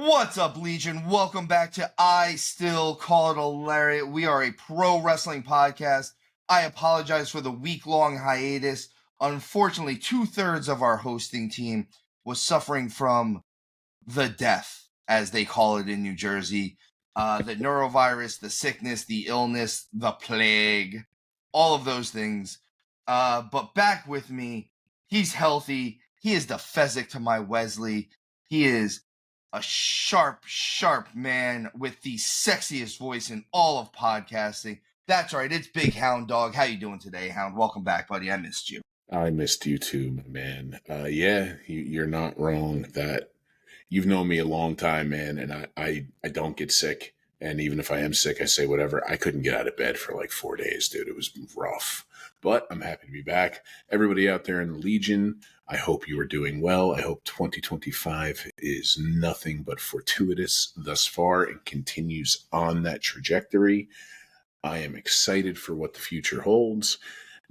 What's up, Legion? Welcome back to I Still Call It a Lariat. We are a pro wrestling podcast. I apologize for the week-long hiatus. Unfortunately, 2/3 of our hosting team was suffering from the death, as they call it in New Jersey. The neurovirus, the sickness, the illness, the plague, all of those things. But back with me, he's healthy. He is the Fezzik to my Wesley. He is a sharp man with the sexiest voice in all of podcasting. That's right, it's Big Hound Dog. How you doing today, Hound? Welcome back, buddy. I missed you. I missed you too, my man. You're not wrong. That you've known me a long time, man, and I don't get sick. And even if I am sick, I say whatever. I couldn't get out of bed for like 4 days, dude. It was rough. But I'm happy to be back. Everybody out there in the Legion, I hope you are doing well. I hope 2025 is nothing but fortuitous thus far and continues on that trajectory. I am excited for what the future holds.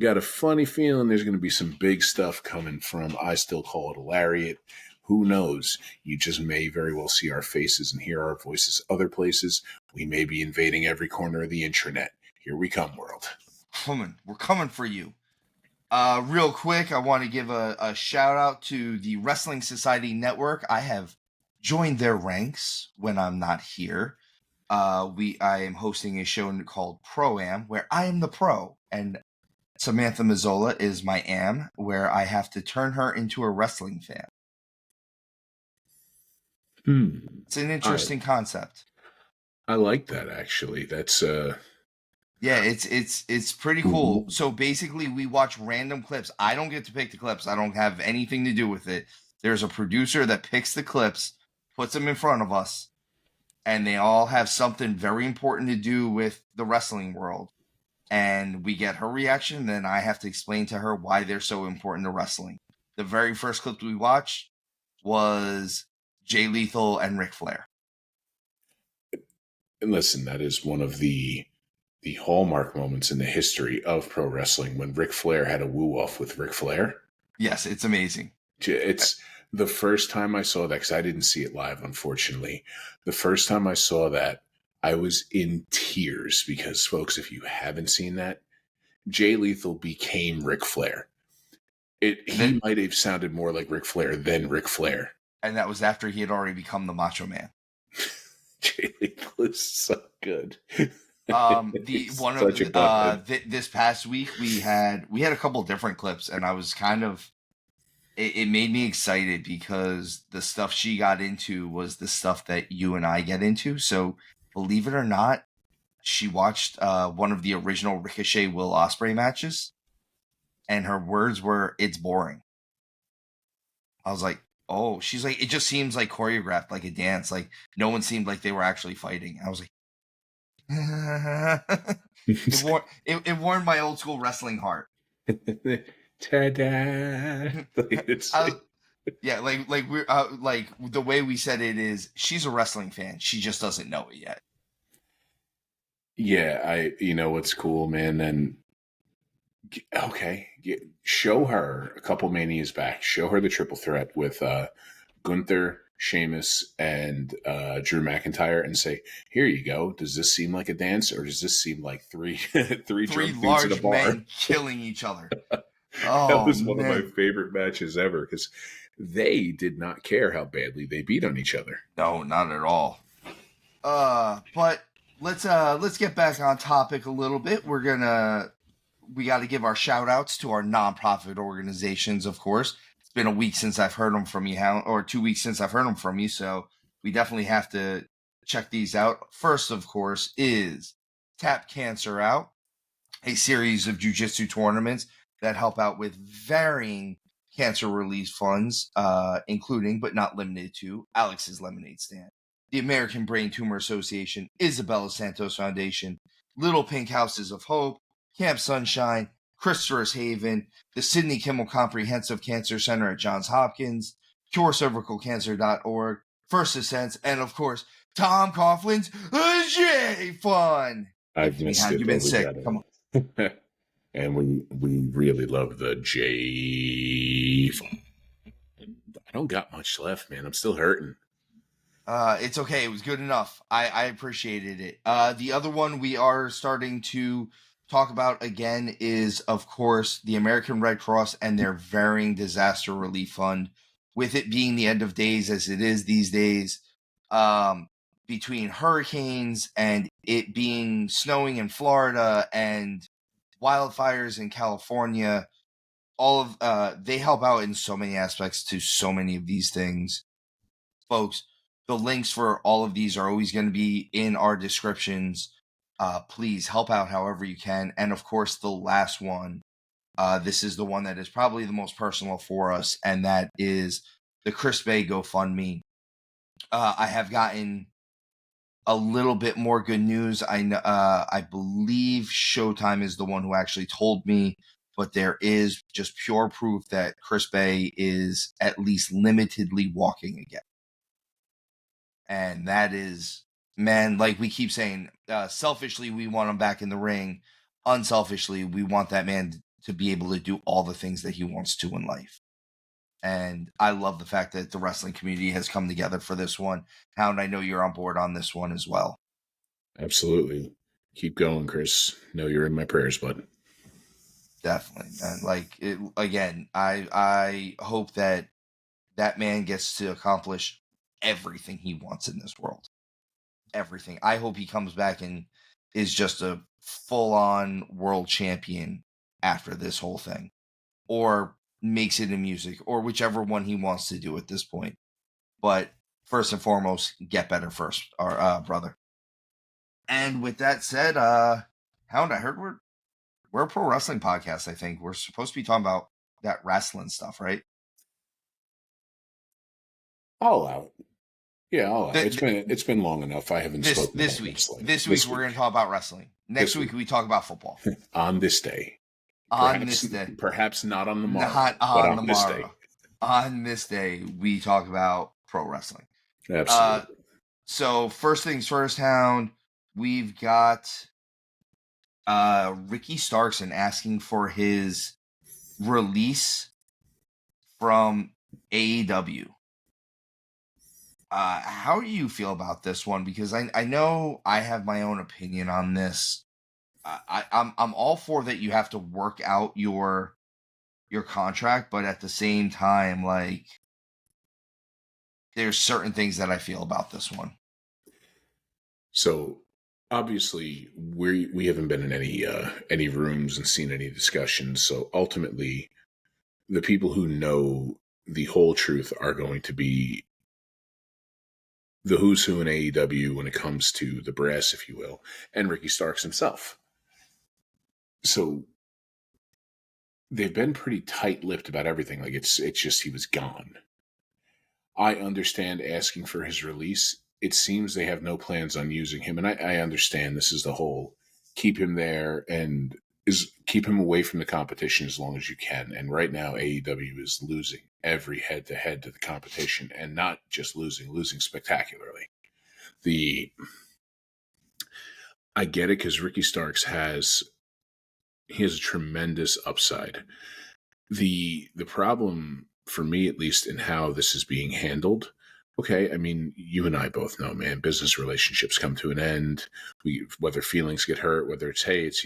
Got a funny feeling there's going to be some big stuff coming from I Still Call It a Lariat. Who knows? You just may very well see our faces and hear our voices other places. We may be invading every corner of the intranet. Here we come, world. We're coming for you. Real quick, I want to give a shout out to the Wrestling Society Network. I have joined their ranks when I'm not here. I am hosting a show called Pro-Am, where I am the pro, and Samantha Mazzola is my am, where I have to turn her into a wrestling fan. It's an interesting concept. I like that, actually. That's yeah, it's pretty cool. Mm-hmm. So basically, we watch random clips. I don't get to pick the clips. I don't have anything to do with it. There's a producer that picks the clips, puts them in front of us, and they all have something very important to do with the wrestling world. And we get her reaction, and then I have to explain to her why they're so important to wrestling. The very first clip we watched was Jay Lethal and Ric Flair. And listen, that is one of the hallmark moments in the history of pro wrestling when Ric Flair had a woo-off with Ric Flair. Yes, it's amazing. It's the first time I saw that, because I didn't see it live, unfortunately. The first time I saw that, I was in tears because, folks, if you haven't seen that, Jay Lethal became Ric Flair. He might have sounded more like Ric Flair than Ric Flair. And that was after he had already become the Macho Man. Jay Lethal is so good. This past week we had a couple different clips, and I was kind of it made me excited because the stuff she got into was the stuff that you and I get into. So believe it or not, she watched one of the original Ricochet Will Ospreay matches, and her words were, "It's boring." I was like, oh, she's like, it just seems like choreographed, like a dance. Like no one seemed like they were actually fighting. I was like, it warmed my old school wrestling heart. Ta-da! Yeah, like we're like the way we said it is, she's a wrestling fan. She just doesn't know it yet. Yeah, you know what's cool, man. And okay, show her a couple manias back. Show her the triple threat with Gunther, Sheamus, and Drew McIntyre, and say, "Here you go. Does this seem like a dance, or does this seem like three large men killing each other?" That was one of my favorite matches ever because they did not care how badly they beat on each other. No, not at all. But let's get back on topic a little bit. We got to give our shout outs to our nonprofit organizations, of course. It's been a week since I've heard them from you, or 2 weeks since I've heard them from you, so we definitely have to check these out. First, of course, is Tap Cancer Out, a series of jiu-jitsu tournaments that help out with varying cancer relief funds, including, but not limited to, Alex's Lemonade Stand, the American Brain Tumor Association, Isabella Santos Foundation, Little Pink Houses of Hope, Camp Sunshine, Christopher's Haven, the Sidney Kimmel Comprehensive Cancer Center at Johns Hopkins, CureCervicalCancer.org, First Ascents, and of course, Tom Coughlin's J Fun. I've missed it. You've been sick. Come on. And we really love the J Fun. I don't got much left, man. I'm still hurting. It's okay. It was good enough. I appreciated it. The other one we are starting to talk about again is, of course, the American Red Cross and their varying disaster relief fund. With it being the end of days as it is these days, um, between hurricanes and it being snowing in Florida and wildfires in California, all of they help out in so many aspects to so many of these things, folks. The links for all of these are always going to be in our descriptions. Please help out however you can. And of course, the last one, this is the one that is probably the most personal for us, and that is the Chris Bay GoFundMe. I have gotten a little bit more good news. I believe Showtime is the one who actually told me, but there is just pure proof that Chris Bay is at least limitedly walking again. And that is, man, like we keep saying, selfishly, we want him back in the ring. Unselfishly, we want that man to be able to do all the things that he wants to in life. And I love the fact that the wrestling community has come together for this one. Hound, I know you're on board on this one as well. Absolutely. Keep going, Chris. Know you're in my prayers, bud. Definitely. And like it, again, I hope that that man gets to accomplish everything he wants in this world. Everything. I hope he comes back and is just a full-on world champion after this whole thing, or makes it in music, or whichever one he wants to do at this point. But first and foremost, get better first, our brother. And with that said, Hound, I heard we're a pro wrestling podcast. I think we're supposed to be talking about that wrestling stuff, right? All out. Yeah, all out. It's been long enough. I haven't spoken this about week. wrestling. This week we're going to talk about wrestling. Next week we talk about football. On this day. On this day. Perhaps not on the morrow. Not but on the this morrow. day. On this day, we talk about pro wrestling. Absolutely. So first things first, Hound, we've got Ricky Starkson asking for his release from AEW. How do you feel about this one? Because I know I have my own opinion on this. I'm all for that. You have to work out your contract, but at the same time, like, there's certain things that I feel about this one. So obviously we haven't been in any rooms and seen any discussions. So ultimately, the people who know the whole truth are going to be the who's who in AEW when it comes to the brass, if you will, and Ricky Starks himself. So they've been pretty tight-lipped about everything. Like it's just he was gone. I understand asking for his release. It seems they have no plans on using him, and I understand this is the whole keep him there and keep him away from the competition as long as you can. And right now, AEW is losing every head-to-head to the competition, and not just losing spectacularly. I get it because Ricky Starks has a tremendous upside. The problem for me, at least, in how this is being handled. Okay, I mean, you and I both know, man, business relationships come to an end. Whether feelings get hurt, whether it's, hey, it's,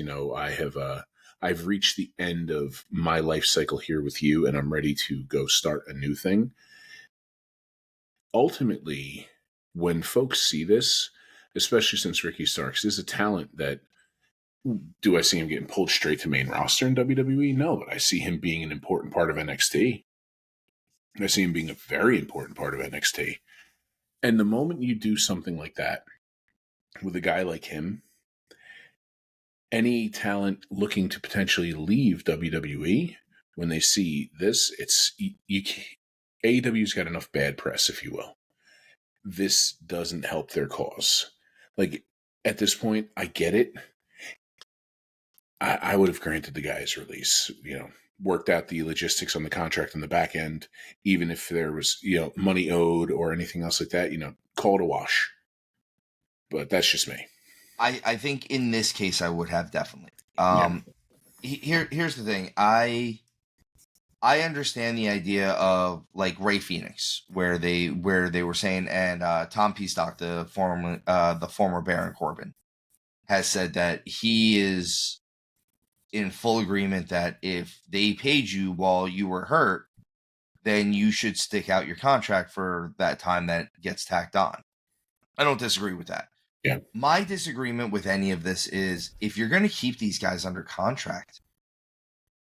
I've reached the end of my life cycle here with you, and I'm ready to go start a new thing. Ultimately, when folks see this, especially since Ricky Starks is a talent that, do I see him getting pulled straight to main roster in WWE? No, but I see him being an important part of NXT. I see him being a very important part of NXT. And the moment you do something like that with a guy like him, any talent looking to potentially leave WWE, when they see this, AEW's got enough bad press, if you will. This doesn't help their cause. Like, at this point, I get it. I would have granted the guy his release, worked out the logistics on the contract on the back end, even if there was, money owed or anything else like that, call it a wash. But that's just me. I think in this case I would have definitely. Here's the thing. I understand the idea of like Ray Phoenix, where they were saying, and Tom Peastock, the former Baron Corbin, has said that he is in full agreement that if they paid you while you were hurt, then you should stick out your contract for that time that gets tacked on. I don't disagree with that. Yeah. My disagreement with any of this is if you're going to keep these guys under contract,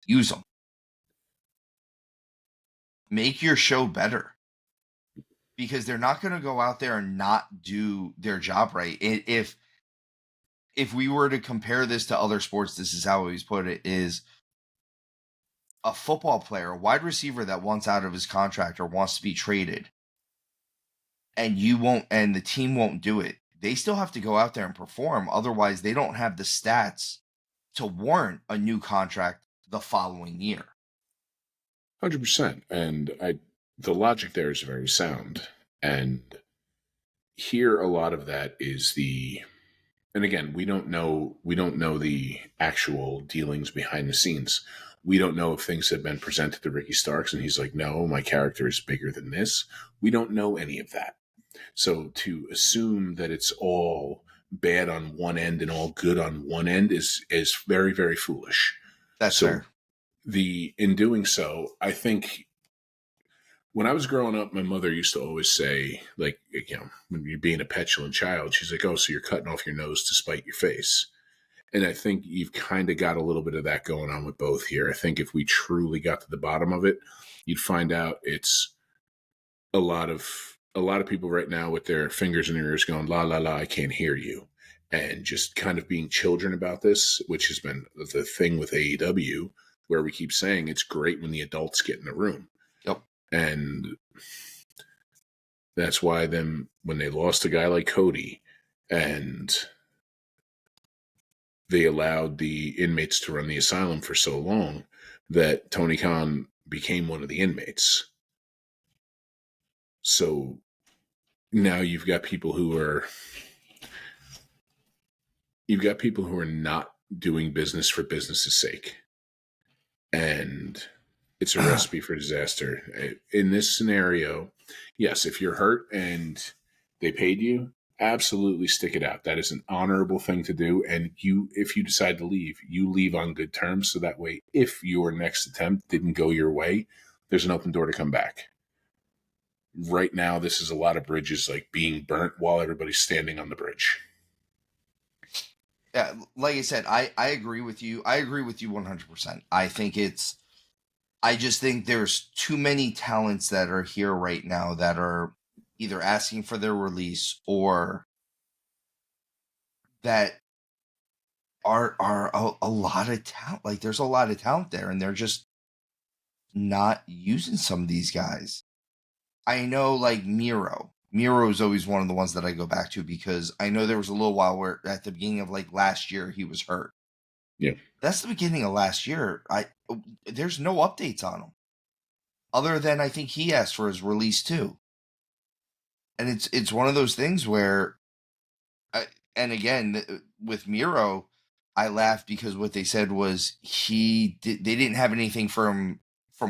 use them. Make your show better. Because they're not going to go out there and not do their job right. If we were to compare this to other sports, this is how I always put it, is a football player, a wide receiver that wants out of his contract or wants to be traded, and the team won't do it. They still have to go out there and perform. Otherwise, they don't have the stats to warrant a new contract the following year. 100%. And the logic there is very sound. And here, a lot of that is and again, we don't know the actual dealings behind the scenes. We don't know if things have been presented to Ricky Starks and he's like, no, my character is bigger than this. We don't know any of that. So to assume that it's all bad on one end and all good on one end is very, very foolish. That's fair. In doing so, I think when I was growing up, my mother used to always say, like, when you're being a petulant child, she's like, oh, so you're cutting off your nose to spite your face. And I think you've kind of got a little bit of that going on with both here. I think if we truly got to the bottom of it, you'd find out it's a lot of people right now with their fingers in their ears going, la, la, la, I can't hear you. And just kind of being children about this, which has been the thing with AEW, where we keep saying it's great when the adults get in the room. Yep. And that's why when they lost a guy like Cody and they allowed the inmates to run the asylum for so long, that Tony Khan became one of the inmates. So now you've got people who are not doing business for business's sake. And it's a recipe for disaster. In this scenario, yes, if you're hurt and they paid you, absolutely stick it out. That is an honorable thing to do. And if you decide to leave, you leave on good terms. So that way, if your next attempt didn't go your way, there's an open door to come back. Right now, this is a lot of bridges like being burnt while everybody's standing on the bridge. Yeah, like I said, I agree with you. I agree with you 100%. I just think there's too many talents that are here right now that are either asking for their release or that are a lot of talent. Like there's a lot of talent there and they're just not using some of these guys. I know like Miro is always one of the ones that I go back to because I know there was a little while where at the beginning of like last year he was hurt. Yeah. That's the beginning of last year. There's no updates on him. Other than I think he asked for his release too. And it's one of those things where and again with Miro, I laughed because what they said was they didn't have anything from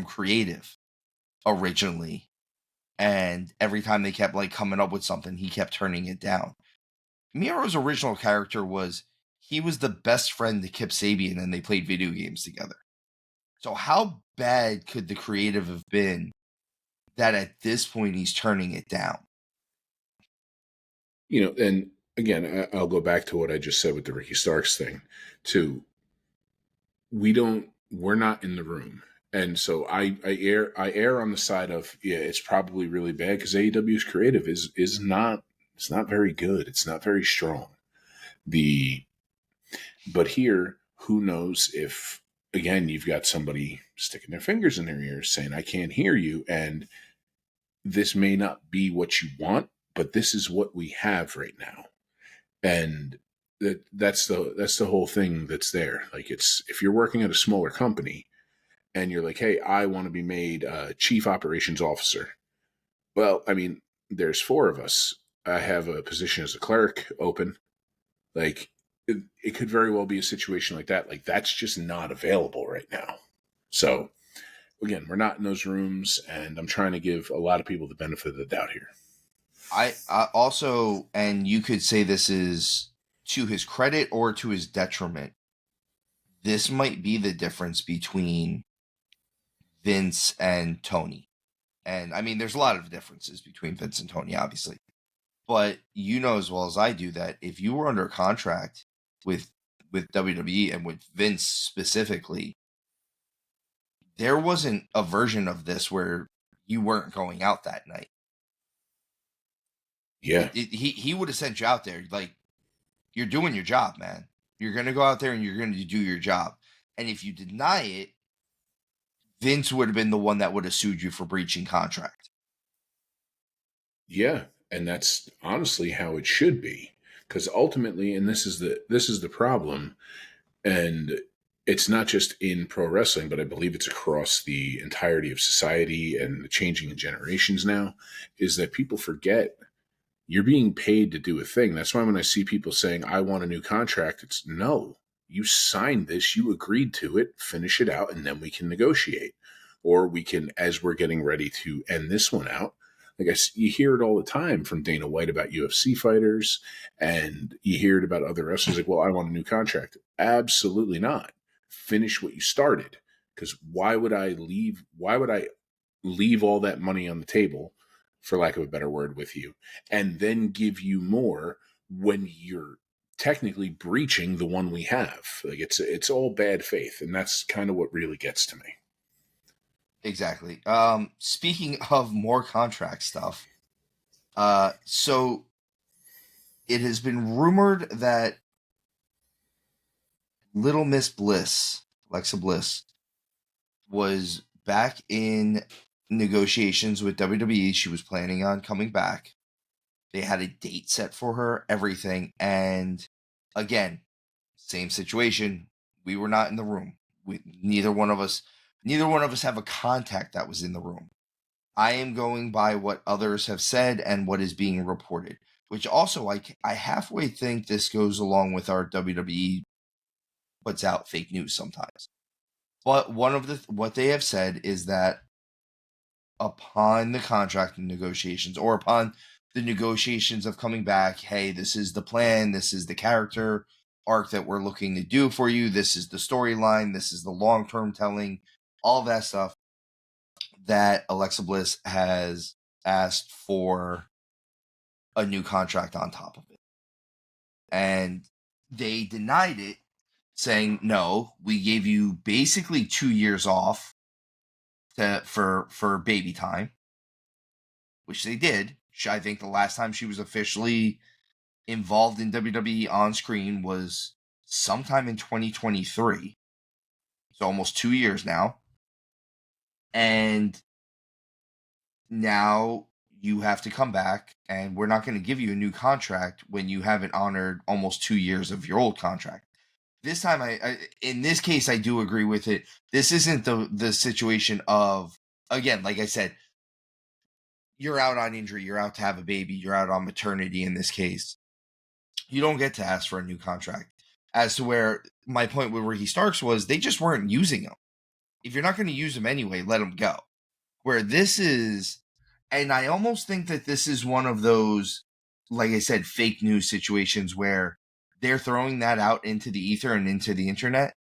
creative originally. And every time they kept like coming up with something, he kept turning it down. Miro's original character was he was the best friend to Kip Sabian and they played video games together. So how bad could the creative have been that at this point he's turning it down? And again, I'll go back to what I just said with the Ricky Starks thing too. We're not in the room. And so I err on the side of, yeah, it's probably really bad because AEW's creative is not, it's not very good. It's not very strong. But here, who knows if, again, you've got somebody sticking their fingers in their ears saying, I can't hear you. And this may not be what you want, but this is what we have right now. And that's the whole thing that's there. Like if you're working at a smaller company, and you're like, hey, I want to be made chief operations officer. Well, I mean, there's 4 of us. I have a position as a clerk open. Like, it could very well be a situation like that. Like, that's just not available right now. So, again, we're not in those rooms, and I'm trying to give a lot of people the benefit of the doubt here. I also, and you could say this is to his credit or to his detriment, this might be the difference between Vince and Tony. And I mean, there's a lot of differences between Vince and Tony, obviously. But you know as well as I do that if you were under contract with WWE and with Vince specifically, there wasn't a version of this where you weren't going out that night. Yeah. He would have sent you out there like, you're doing your job, man. You're going to go out there and you're going to do your job. And if you deny it, Vince would have been the one that would have sued you for breaching contract. Yeah, and that's honestly how it should be, because ultimately, and this is the problem, and it's not just in pro wrestling, but I believe it's across the entirety of society and the changing generations now, is that people forget you're being paid to do a thing. That's why when I see people saying, I want a new contract, it's no, you signed this, you agreed to it, finish it out, and then we can negotiate. Or we can, as we're getting ready to end this one out, you hear it all the time from Dana White about UFC fighters, and you hear it about other wrestlers like, well, I want a new contract. Absolutely not. Finish what you started. Because why would I leave all that money on the table, for lack of a better word, with you, and then give you more when you're technically breaching the one we have? Like, it's all bad faith, and that's kind of what really gets to me. Exactly. Speaking of more contract stuff, so it has been rumored that Little Miss Bliss, Alexa Bliss, was back in negotiations with WWE. She was planning on coming back. They had a date set for her, everything. And again, same situation. We were not in the room. Neither one of us have a contact that was in the room. I am going by what others have said and what is being reported, which also I halfway think this goes along with our WWE puts out fake news sometimes. But one of what they have said is that upon the contract negotiations or upon the negotiations of coming back, hey, this is the plan, this is the character arc that we're looking to do for you, this is the storyline, this is the long-term telling, all that stuff, that Alexa Bliss has asked for a new contract on top of it. And they denied it, saying, no, we gave you basically 2 years off for baby time, which they did. I think the last time she was officially involved in WWE on screen was sometime in 2023. So almost 2 years now. And now you have to come back, and we're not going to give you a new contract when you haven't honored almost 2 years of your old contract. This time, in this case, I do agree with it. This isn't the situation of, again, like I said, you're out on injury, you're out to have a baby, you're out on maternity in this case. You don't get to ask for a new contract. As to where my point with Ricky Starks was, they just weren't using him. If you're not going to use him anyway, let him go. Where this is, and I almost think that this is one of those, like I said, fake news situations where they're throwing that out into the ether and into the internet,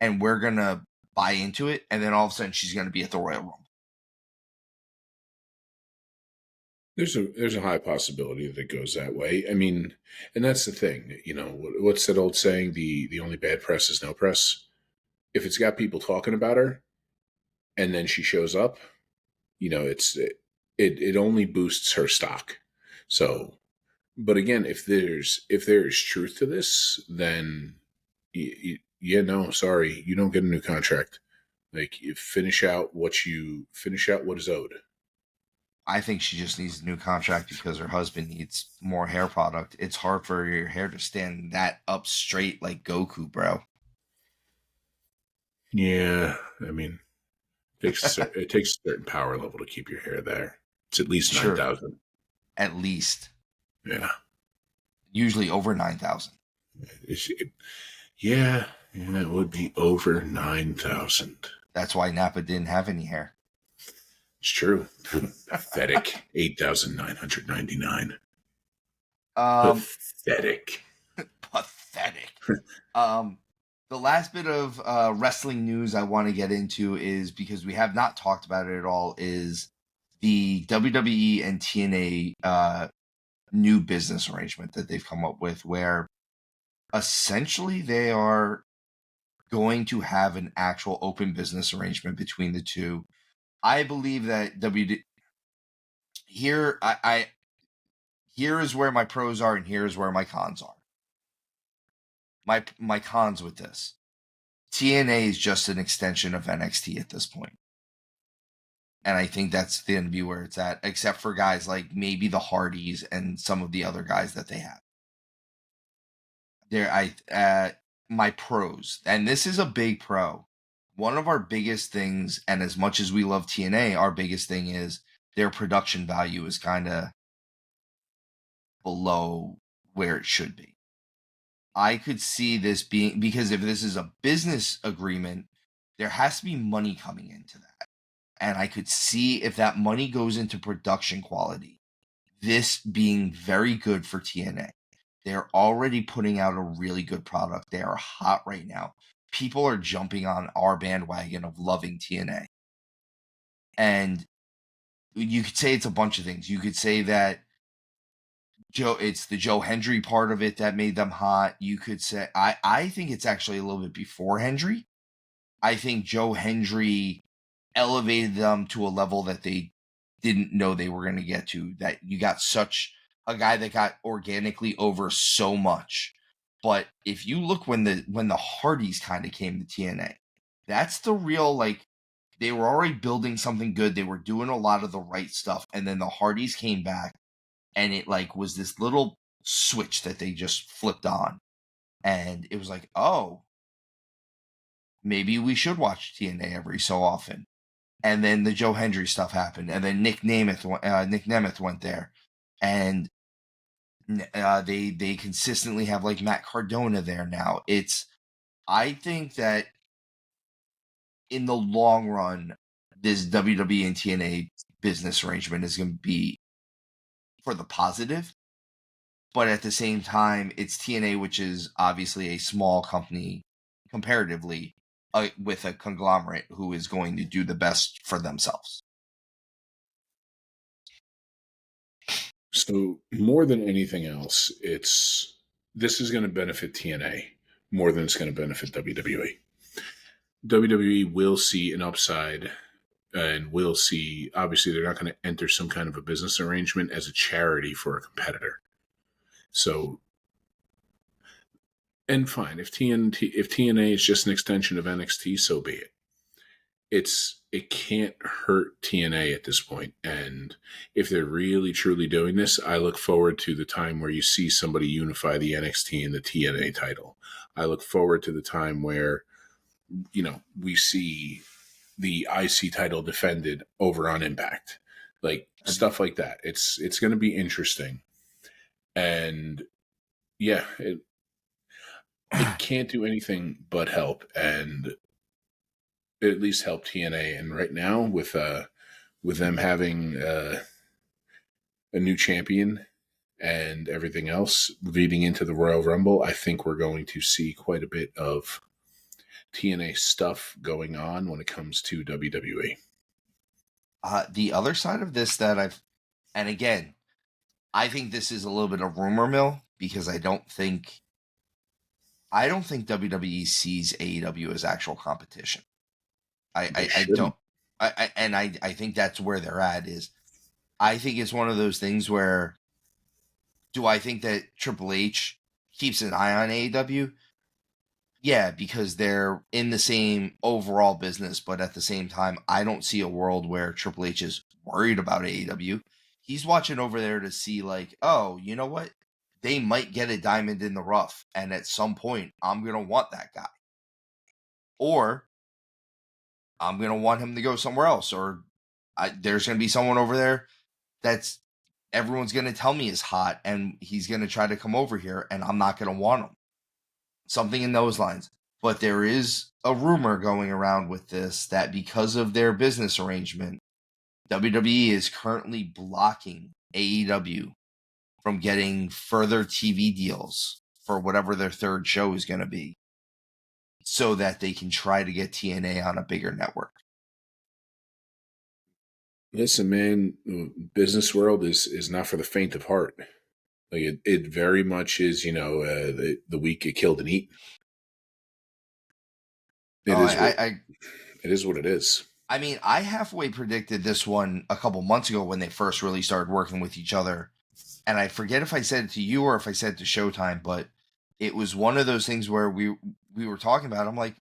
and we're going to buy into it, and then all of a sudden she's going to be at the Royal Rumble. There's a high possibility that it goes that way. I mean, and that's the thing. You know, what's that old saying? The only bad press is no press. If it's got people talking about her, and then she shows up, you know, it only boosts her stock. So, but again, if there is truth to this, then yeah, no, sorry, you don't get a new contract. Like, you finish out what is owed. I think she just needs a new contract because her husband needs more hair product. It's hard for your hair to stand that up straight like Goku, bro. Yeah, I mean, it takes a certain power level to keep your hair there. It's at least Sure. 9,000. At least. Yeah. Usually over 9,000. Yeah, it would be over 9,000. That's why Nappa didn't have any hair. It's true. Pathetic. 8,999. Pathetic. Pathetic. The last bit of wrestling news I want to get into is, because we have not talked about it at all, is the WWE and TNA new business arrangement that they've come up with, where essentially they are going to have an actual open business arrangement between the two. I believe that here is where my pros are and here is where my cons are. My cons with this: TNA is just an extension of NXT at this point. And I think that's going to be where it's at, except for guys like maybe the Hardys and some of the other guys that they have. My pros, and this is a big pro. One of our biggest things, and as much as we love TNA, our biggest thing is their production value is kind of below where it should be. I could see this being, because if this is a business agreement, there has to be money coming into that. And I could see, if that money goes into production quality, this being very good for TNA. They're already putting out a really good product. They are hot right now. People are jumping on our bandwagon of loving TNA. And you could say it's a bunch of things. You could say that it's the Joe Hendry part of it that made them hot. You could say, I think it's actually a little bit before Hendry. I think Joe Hendry elevated them to a level that they didn't know they were going to get to. That you got such a guy that got organically over so much. But if you look when the Hardys kind of came to TNA, that's the real, like, they were already building something good. They were doing a lot of the right stuff. And then the Hardys came back, and it like was this little switch that they just flipped on. And it was like, oh, maybe we should watch TNA every so often. And then the Joe Hendry stuff happened. And then Nick Nemeth went there. And they consistently have like Matt Cardona there now. I think that in the long run, this WWE and TNA business arrangement is going to be for the positive. But at the same time, it's TNA, which is obviously a small company comparatively, with a conglomerate who is going to do the best for themselves. So more than anything else, this is going to benefit TNA more than it's going to benefit WWE. WWE will see an upside, and will see, obviously they're not going to enter some kind of a business arrangement as a charity for a competitor. So, and fine, if TNA is just an extension of NXT, so be it. It can't hurt TNA at this point. And if they're really truly doing this, I look forward to the time where you see somebody unify the NXT and the TNA title. I look forward to the time where, we see the IC title defended over on Impact, like stuff like that. It's going to be interesting. And yeah, it can't do anything but help, and at least help TNA. And right now, with them having a new champion and everything else leading into the Royal Rumble, I think we're going to see quite a bit of TNA stuff going on when it comes to WWE. The other side of this and again, I think this is a little bit of rumor mill, because I don't think WWE sees AEW as actual competition. I don't. I think that's where they're at. I think it's one of those things where, do I think that Triple H keeps an eye on AEW? Yeah, because they're in the same overall business, but at the same time, I don't see a world where Triple H is worried about AEW. He's watching over there to see, like, oh, you know what? They might get a diamond in the rough, and at some point, I'm going to want that guy. Or I'm going to want him to go somewhere else, or there's going to be someone over there that's everyone's going to tell me is hot, and he's going to try to come over here, and I'm not going to want him. Something in those lines. But there is a rumor going around with this that because of their business arrangement, WWE is currently blocking AEW from getting further TV deals for whatever their third show is going to be, so that they can try to get TNA on a bigger network. Listen, man, the business world is not for the faint of heart. Like it very much is, the weak get killed and eat. It is what it is. I mean, I halfway predicted this one a couple months ago when they first really started working with each other. And I forget if I said it to you or if I said it to Showtime, but it was one of those things where we were talking about it. I'm like,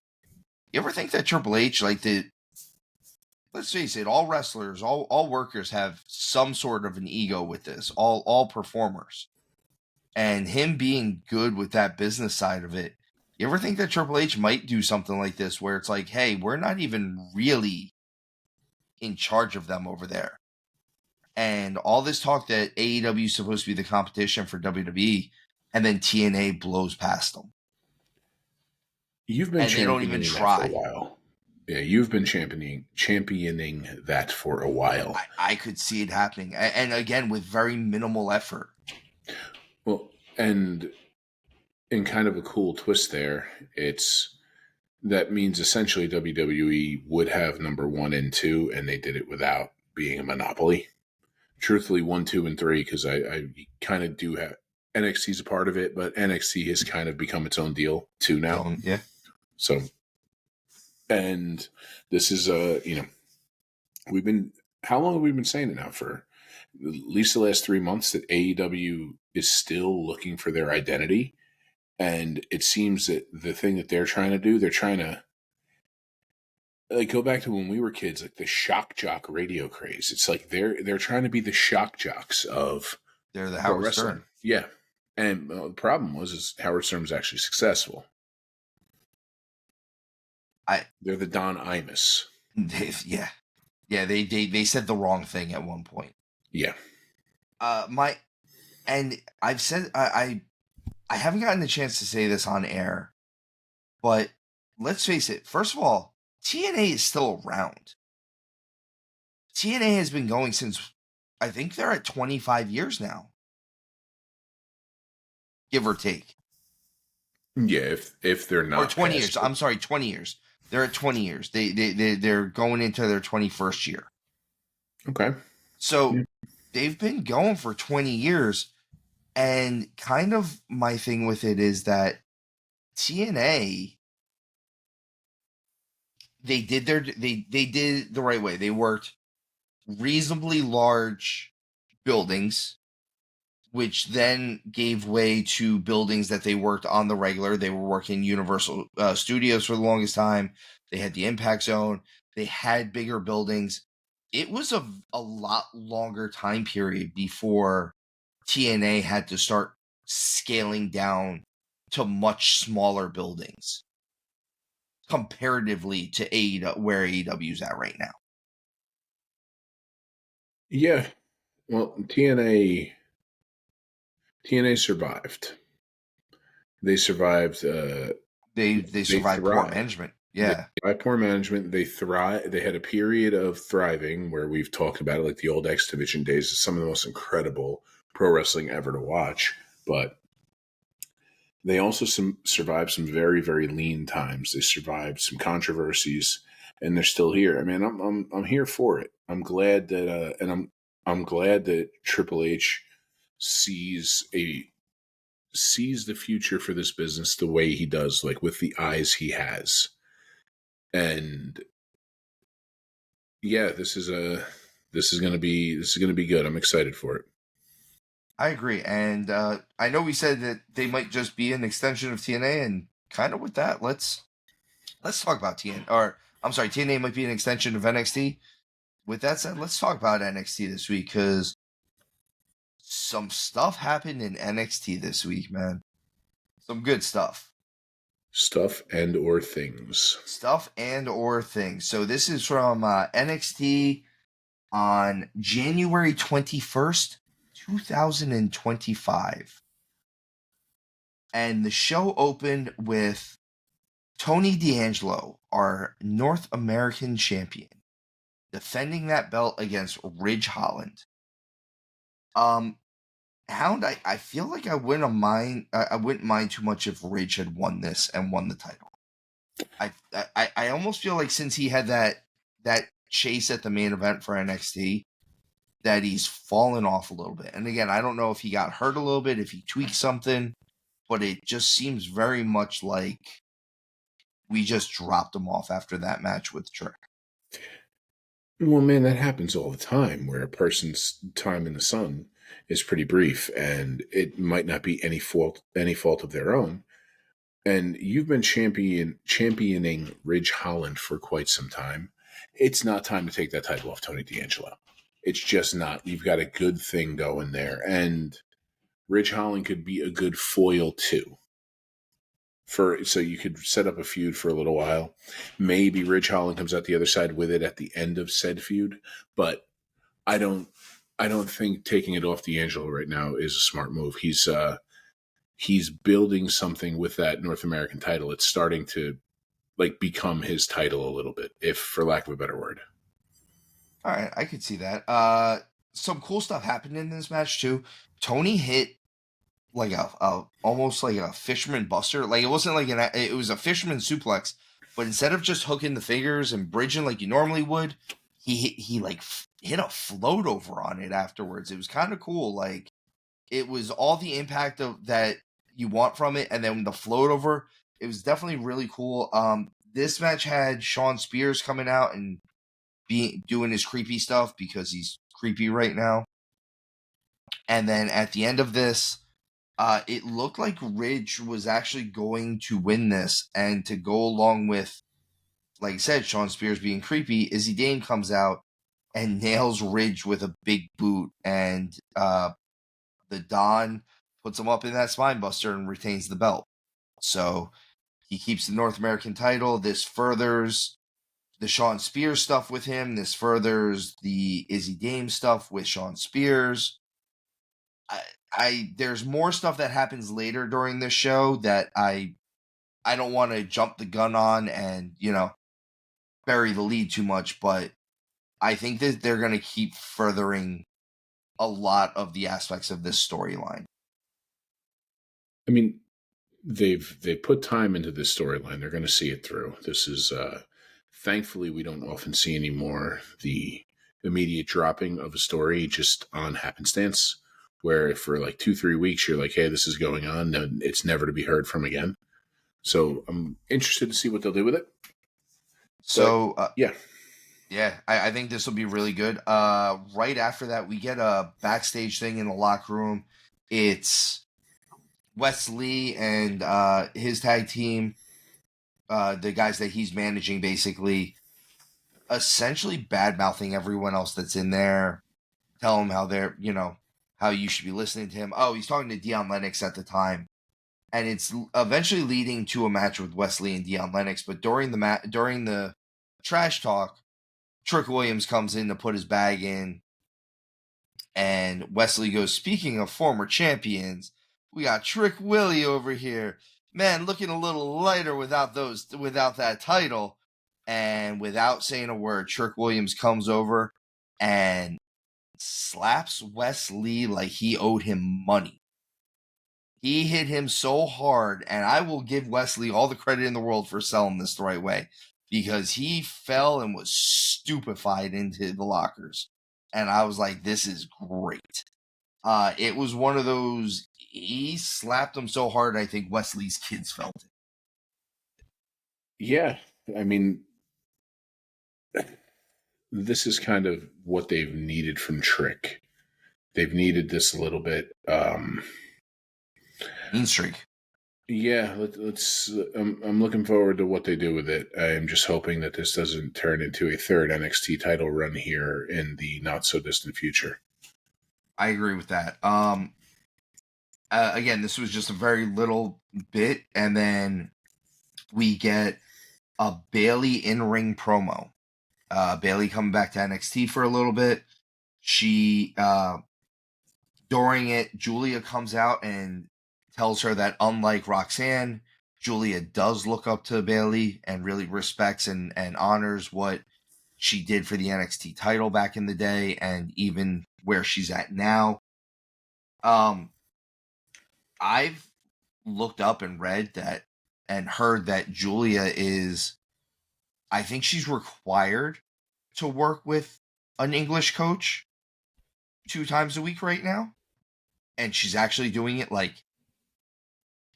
you ever think that Triple H, let's face it, all wrestlers, all workers have some sort of an ego with this, all performers. And him being good with that business side of it, you ever think that Triple H might do something like this where it's like, hey, we're not even really in charge of them over there. And all this talk that AEW is supposed to be the competition for WWE, and then TNA blows past them. You've been championing they don't even try. That for a while. Yeah, you've been championing that for a while. I could see it happening. And again, with very minimal effort. Well, and in kind of a cool twist there, that means essentially WWE would have number 1 and 2, and they did it without being a monopoly. Truthfully, 1, 2, and 3, because I kind of do have NXT's a part of it, but NXT has kind of become its own deal too now. Yeah. So, and this is how long have we been saying it now? For at least the last 3 months that AEW is still looking for their identity. And it seems that the thing that they're trying to do, they're trying to go back to when we were kids, like the shock jock radio craze. It's like they're trying to be the shock jocks of they're the Howard Stern. Yeah. And the problem is Howard Stern was actually successful. They're the Don Imus. Yeah. They said the wrong thing at one point. Yeah. I've said I haven't gotten the chance to say this on air, but let's face it. First of all, TNA is still around. TNA has been going since, I think they're at 25 years now, give or take. Yeah, if they're not, or 20 years. I'm sorry, 20 years. They're at 20 years. They're going into their 21st year. Okay. So they've been going for 20 years. And kind of my thing with it is that TNA, they did the right way. They worked reasonably large buildings, which then gave way to buildings that they worked on the regular. They were working Universal Studios for the longest time. They had the Impact Zone. They had bigger buildings. It was a lot longer time period before TNA had to start scaling down to much smaller buildings comparatively to AEW, where AEW's at right now. Yeah. Well, TNA survived. They survived. They survived poor management. Yeah. By poor management, they thrive. They had a period of thriving where we've talked about it, like the old X Division days. Is some of the most incredible pro wrestling ever to watch. But they also survived some very, very lean times. They survived some controversies, and they're still here. I mean, I'm here for it. I'm glad that, and I'm glad that Triple H sees the future for this business the way he does, like with the eyes he has. And yeah, this is going to be good. I'm excited for it. I agree. And I know we said that they might just be an extension of TNA, and kind of with that, let's talk about TNA might be an extension of NXT. With that said, let's talk about NXT this week, because some stuff happened in NXT this week, man. Some good stuff. Stuff and or things. So this is from NXT on January 21st, 2025. And the show opened with Tony D'Angelo, our North American champion, defending that belt against Ridge Holland. Hound, I feel like I wouldn't mind too much if Ridge had won this and won the title. I almost feel like since he had that chase at the main event for NXT, that he's fallen off a little bit. And again, I don't know if he got hurt a little bit, if he tweaked something, but it just seems very much like we just dropped him off after that match with Trick. Well, man, that happens all the time where a person's time in the sun is pretty brief and it might not be any fault of their own. And you've been championing Ridge Holland for quite some time. It's not time to take that title off Tony D'Angelo. It's just not. You've got a good thing going there. And Ridge Holland could be a good foil too. So you could set up a feud for a little while. Maybe Ridge Holland comes out the other side with it at the end of said feud. But I don't think taking it off D'Angelo right now is a smart move. He's building something with that North American title. It's starting to become his title a little bit, if for lack of a better word. All right, I could see that. Some cool stuff happened in this match too. Tony hit like a almost like a fisherman buster. Like it wasn't like it was a fisherman suplex, but instead of just hooking the fingers and bridging like you normally would, he hit a float over on it afterwards. It was kind of cool. Like it was all the impact of that you want from it, and then the float over. It was definitely really cool. This match had Shawn Spears coming out and doing his creepy stuff because he's creepy right now. And then at the end of this, it looked like Ridge was actually going to win this, and to go along with, like I said, Shawn Spears being creepy, Izzy Dane comes out and nails Ridge with a big boot, and the Don puts him up in that spine buster and retains the belt. So he keeps the North American title. This furthers the Shawn Spears stuff with him. This furthers the Izzy Dane stuff with Shawn Spears. There's more stuff that happens later during this show that I don't want to jump the gun on and, bury the lead too much, but I think that they're going to keep furthering a lot of the aspects of this storyline. I mean, they've put time into this storyline. They're going to see it through. This is thankfully we don't often see anymore the immediate dropping of a story just on happenstance, where for like 2-3 weeks you're like, hey, this is going on, and it's never to be heard from again. So I'm interested to see what they'll do with it. So yeah, I think this will be really good. Right after that, we get a backstage thing in the locker room. It's Wes Lee and his tag team, the guys that he's managing, basically essentially bad-mouthing everyone else that's in there, tell them how they're, how you should be listening to him. Oh, he's talking to Dion Lennox at the time. And it's eventually leading to a match with Wes Lee and Dion Lennox. But during the trash talk, Trick Williams comes in to put his bag in. And Wesley goes, speaking of former champions, we got Trick Willie over here. Man, looking a little lighter without that title. And without saying a word, Trick Williams comes over and slaps Wes Lee like he owed him money. He hit him so hard, and I will give Wes Lee all the credit in the world for selling this the right way, because he fell and was stupefied into the lockers. And I was like, this is great. It was one of those, he slapped him so hard, I think Wes Lee's kids felt it. Yeah, I mean, this is kind of what they've needed from Trick. They've needed this a little bit. Mean streak. Yeah, let's. I'm looking forward to what they do with it. I am just hoping that this doesn't turn into a third NXT title run here in the not so distant future. I agree with that. Again, this was just a very little bit, and then we get a Bayley in-ring promo. Bayley coming back to NXT for a little bit. She, during it, Julia comes out and tells her that unlike Roxanne, Julia does look up to Bayley and really respects and honors what she did for the NXT title back in the day, and even where she's at now. I've looked up and read that and heard that Julia is, I think she's required to work with an English coach 2 times a week right now. And she's actually doing it like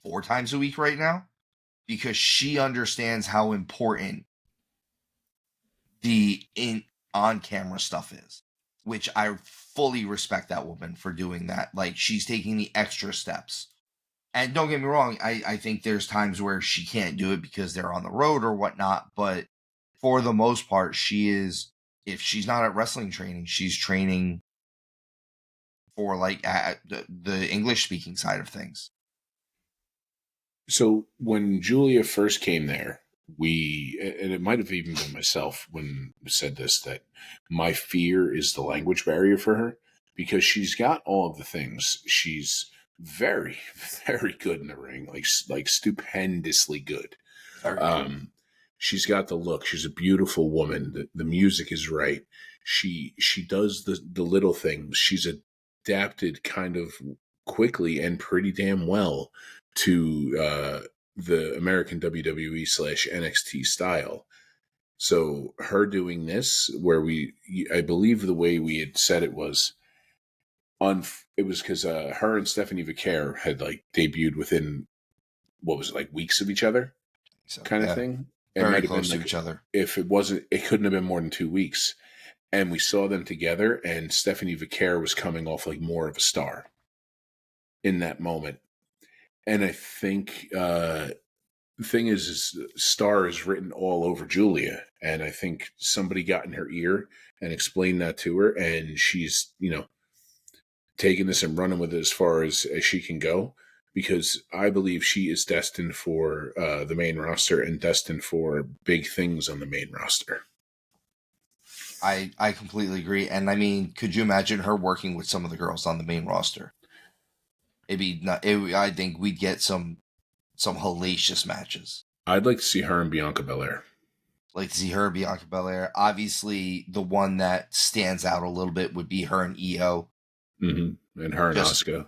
4 times a week right now because she understands how important the on camera stuff is, which I fully respect that woman for doing that. Like, she's taking the extra steps. And don't get me wrong, I think there's times where she can't do it because they're on the road or whatnot, but for the most part, she is, if she's not at wrestling training, she's training for like at the English speaking side of things. So when Julia first came there, and it might have even been myself when said this, that my fear is the language barrier for her, because she's got all of the things. She's very, very good in the ring, like stupendously good. She's got the look. She's a beautiful woman. The music is right. She does the little things. She's adapted kind of quickly and pretty damn well to the American WWE / NXT style. So her doing this, where I believe the way we had said it was it was because her and Stephanie Vaquer had like debuted within, what was it, like weeks of each other, kind of thing. It very close to each other. If it wasn't, it couldn't have been more than 2 weeks. And we saw them together, and Stephanie Vaquer was coming off like more of a star in that moment. And I think the thing is star is written all over Julia. And I think somebody got in her ear and explained that to her, and she's, taking this and running with it as far as she can go, because I believe she is destined for the main roster and destined for big things on the main roster. I completely agree. And I mean, could you imagine her working with some of the girls on the main roster? I think we'd get some hellacious matches. I'd like to see her and Bianca Belair. Like to see her and Bianca Belair. Obviously, the one that stands out a little bit would be her and Io. Mm-hmm. And her and Asuka.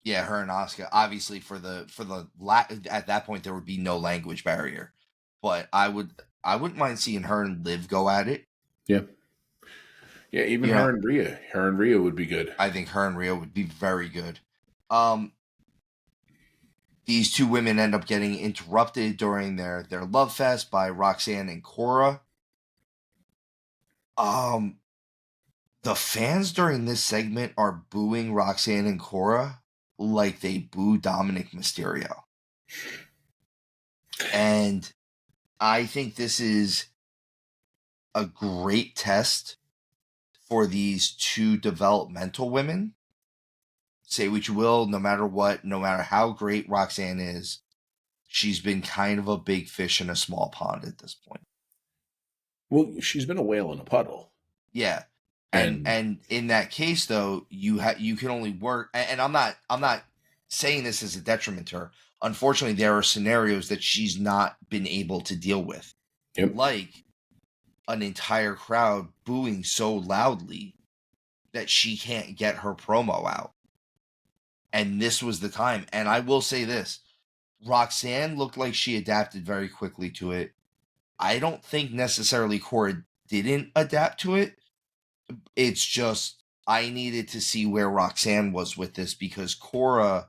Yeah, her and Asuka. Obviously, at that point there would be no language barrier, but I wouldn't mind seeing her and Liv go at it. Yeah, even her and Rhea. Her and Rhea would be good. I think her and Rhea would be very good. These two women end up getting interrupted during their love fest by Roxanne and Cora. The fans during this segment are booing Roxanne and Cora like they boo Dominic Mysterio. And I think this is a great test for these two developmental women. Say what you will, no matter what, no matter how great Roxanne is, she's been kind of a big fish in a small pond at this point. Well, she's been a whale in a puddle. Yeah. And in that case, though, you can only work. And I'm not saying this as a detriment to her. Unfortunately, there are scenarios that she's not been able to deal with, like an entire crowd booing so loudly that she can't get her promo out. And this was the time. And I will say this: Roxanne looked like she adapted very quickly to it. I don't think necessarily Cora didn't adapt to it. It's just I needed to see where Roxanne was with this, because Cora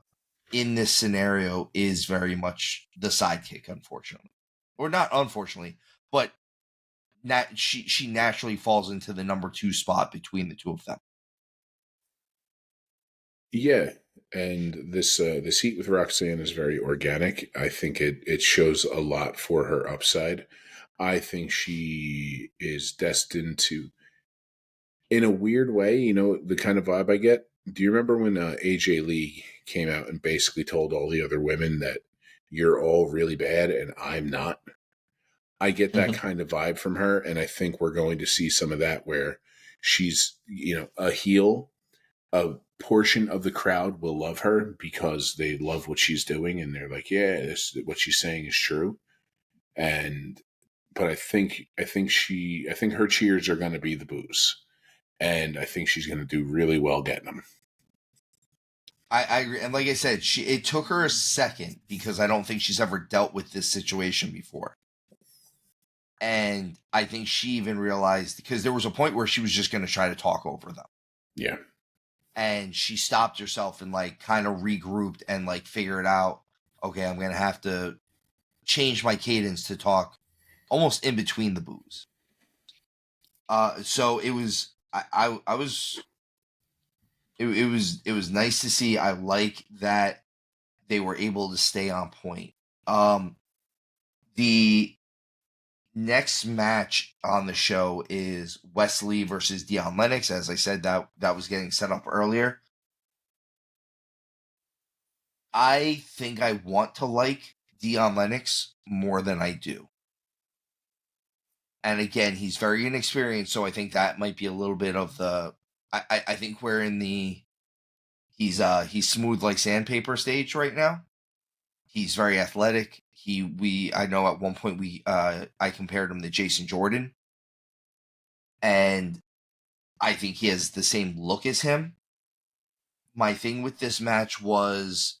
in this scenario is very much the sidekick, unfortunately. Or not unfortunately, but she naturally falls into the number 2 spot between the two of them. Yeah, and this heat with Roxanne is very organic. I think it shows a lot for her upside. I think she is destined to, in a weird way, the kind of vibe I get. Do you remember when AJ Lee came out and basically told all the other women that you're all really bad and I'm not? I get that kind of vibe from her, and I think we're going to see some of that where she's, a heel, a portion of the crowd will love her because they love what she's doing and they're like, yeah, what she's saying is true. But I think her cheers are going to be the boos, and I think she's going to do really well getting them. I agree. And like I said, it took her a second because I don't think she's ever dealt with this situation before. And I think she even realized, because there was a point where she was just going to try to talk over them. Yeah. And she stopped herself and like kind of regrouped and like figured out, okay, I'm going to have to change my cadence to talk almost in between the boos. So it was, I was, it was nice to see. I like that they were able to stay on point. The next match on the show is Wesley versus Dion Lennox. As I said, that was getting set up earlier. I think I want to like Dion Lennox more than I do. And again, he's very inexperienced, so I think that might be a little bit of the. I think we're in the. He's smooth like sandpaper stage right now. He's very athletic. I know at one point I compared him to Jason Jordan, and I think he has the same look as him. My thing with this match was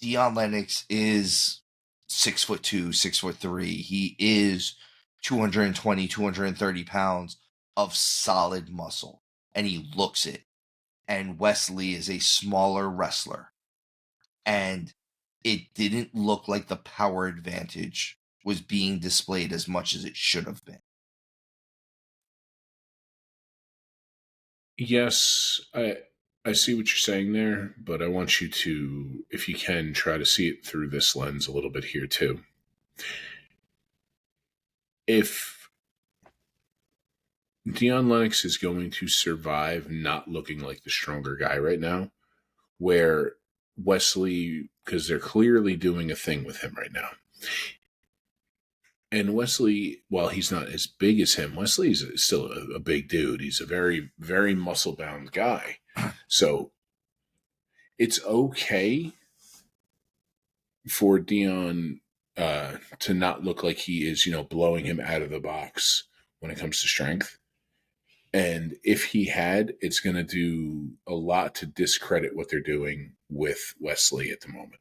Dion Lennox is 6'2", 6'3". He is 220, 230 pounds of solid muscle, and he looks it. And Wesley is a smaller wrestler, and it didn't look like the power advantage was being displayed as much as it should have been. Yes, I see what you're saying there, but I want you to, if you can, try to see it through this lens a little bit here too. If Dion Lennox is going to survive not looking like the stronger guy right now, where Wesley, because they're clearly doing a thing with him right now. And Wesley, while he's not as big as him, Wesley's still a big dude. He's a very, very muscle-bound guy. So it's okay for Dion to not look like he is, blowing him out of the box when it comes to strength. And if he had, it's going to do a lot to discredit what they're doing with Wesley at the moment.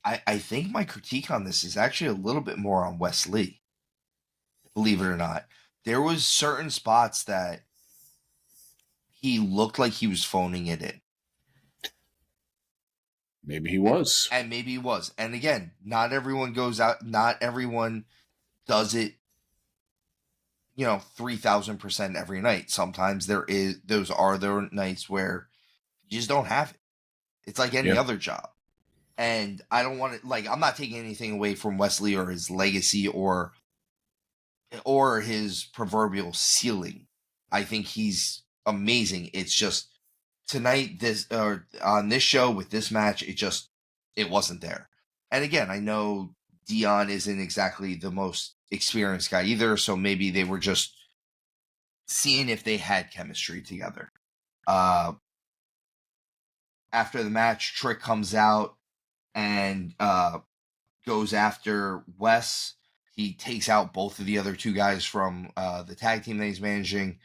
I think my critique on this is actually a little bit more on Wesley. Believe it or not, there was certain spots that he looked like he was phoning it in. Maybe he was. And maybe he was. And again, not everyone goes out, not everyone does it, 3,000% every night. Sometimes those are the nights where you just don't have it. It's like any other job. And I don't want to, I'm not taking anything away from Wesley or his legacy or his proverbial ceiling. I think he's amazing. It's just tonight, on this show with this match, it wasn't there. And again, I know Dion isn't exactly the most experienced guy either, so maybe they were just seeing if they had chemistry together. After the match, Trick comes out and goes after Wes. He takes out both of the other two guys from the tag team that he's managing,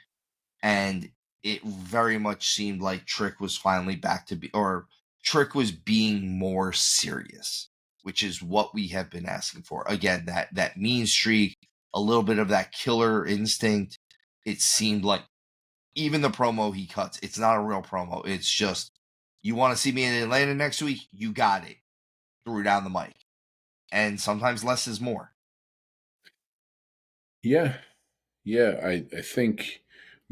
and it very much seemed like Trick was finally Trick was being more serious, which is what we have been asking for. Again, that mean streak, a little bit of that killer instinct. It seemed like even the promo he cuts, it's not a real promo. It's just, you want to see me in Atlanta next week? You got it. Threw down the mic. And sometimes less is more. Yeah. I think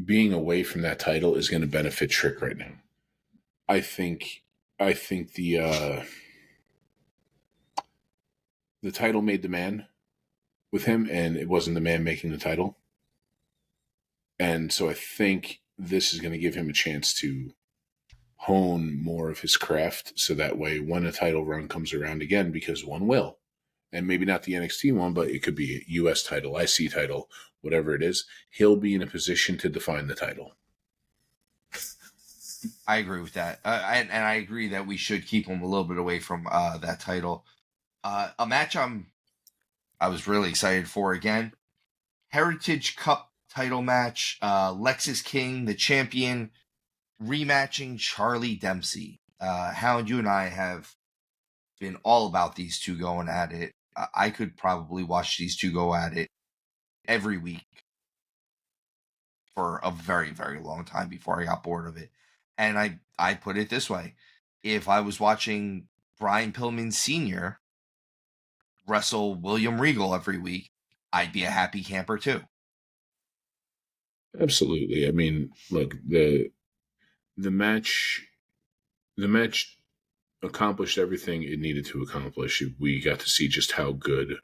being away from that title is going to benefit Trick right now. I think the title made the man with him, and it wasn't the man making the title. And so I think this is going to give him a chance to hone more of his craft, so that way when a title run comes around again, because one will, and maybe not the NXT one, but it could be a US title, IC title, whatever it is, he'll be in a position to define the title. I agree with that. And I agree that we should keep him a little bit away from that title. A match I was really excited for again. Heritage Cup title match. Lexis King, the champion, rematching Charlie Dempsey. Hound, you and I have been all about these two going at it. I could probably watch these two go at it every week for a very, very long time before I got bored of it. And I put it this way. If I was watching Brian Pillman Sr. wrestle William Regal every week, I'd be a happy camper too. Absolutely. I mean, look, the match the match accomplished everything it needed to accomplish. We got to see just how good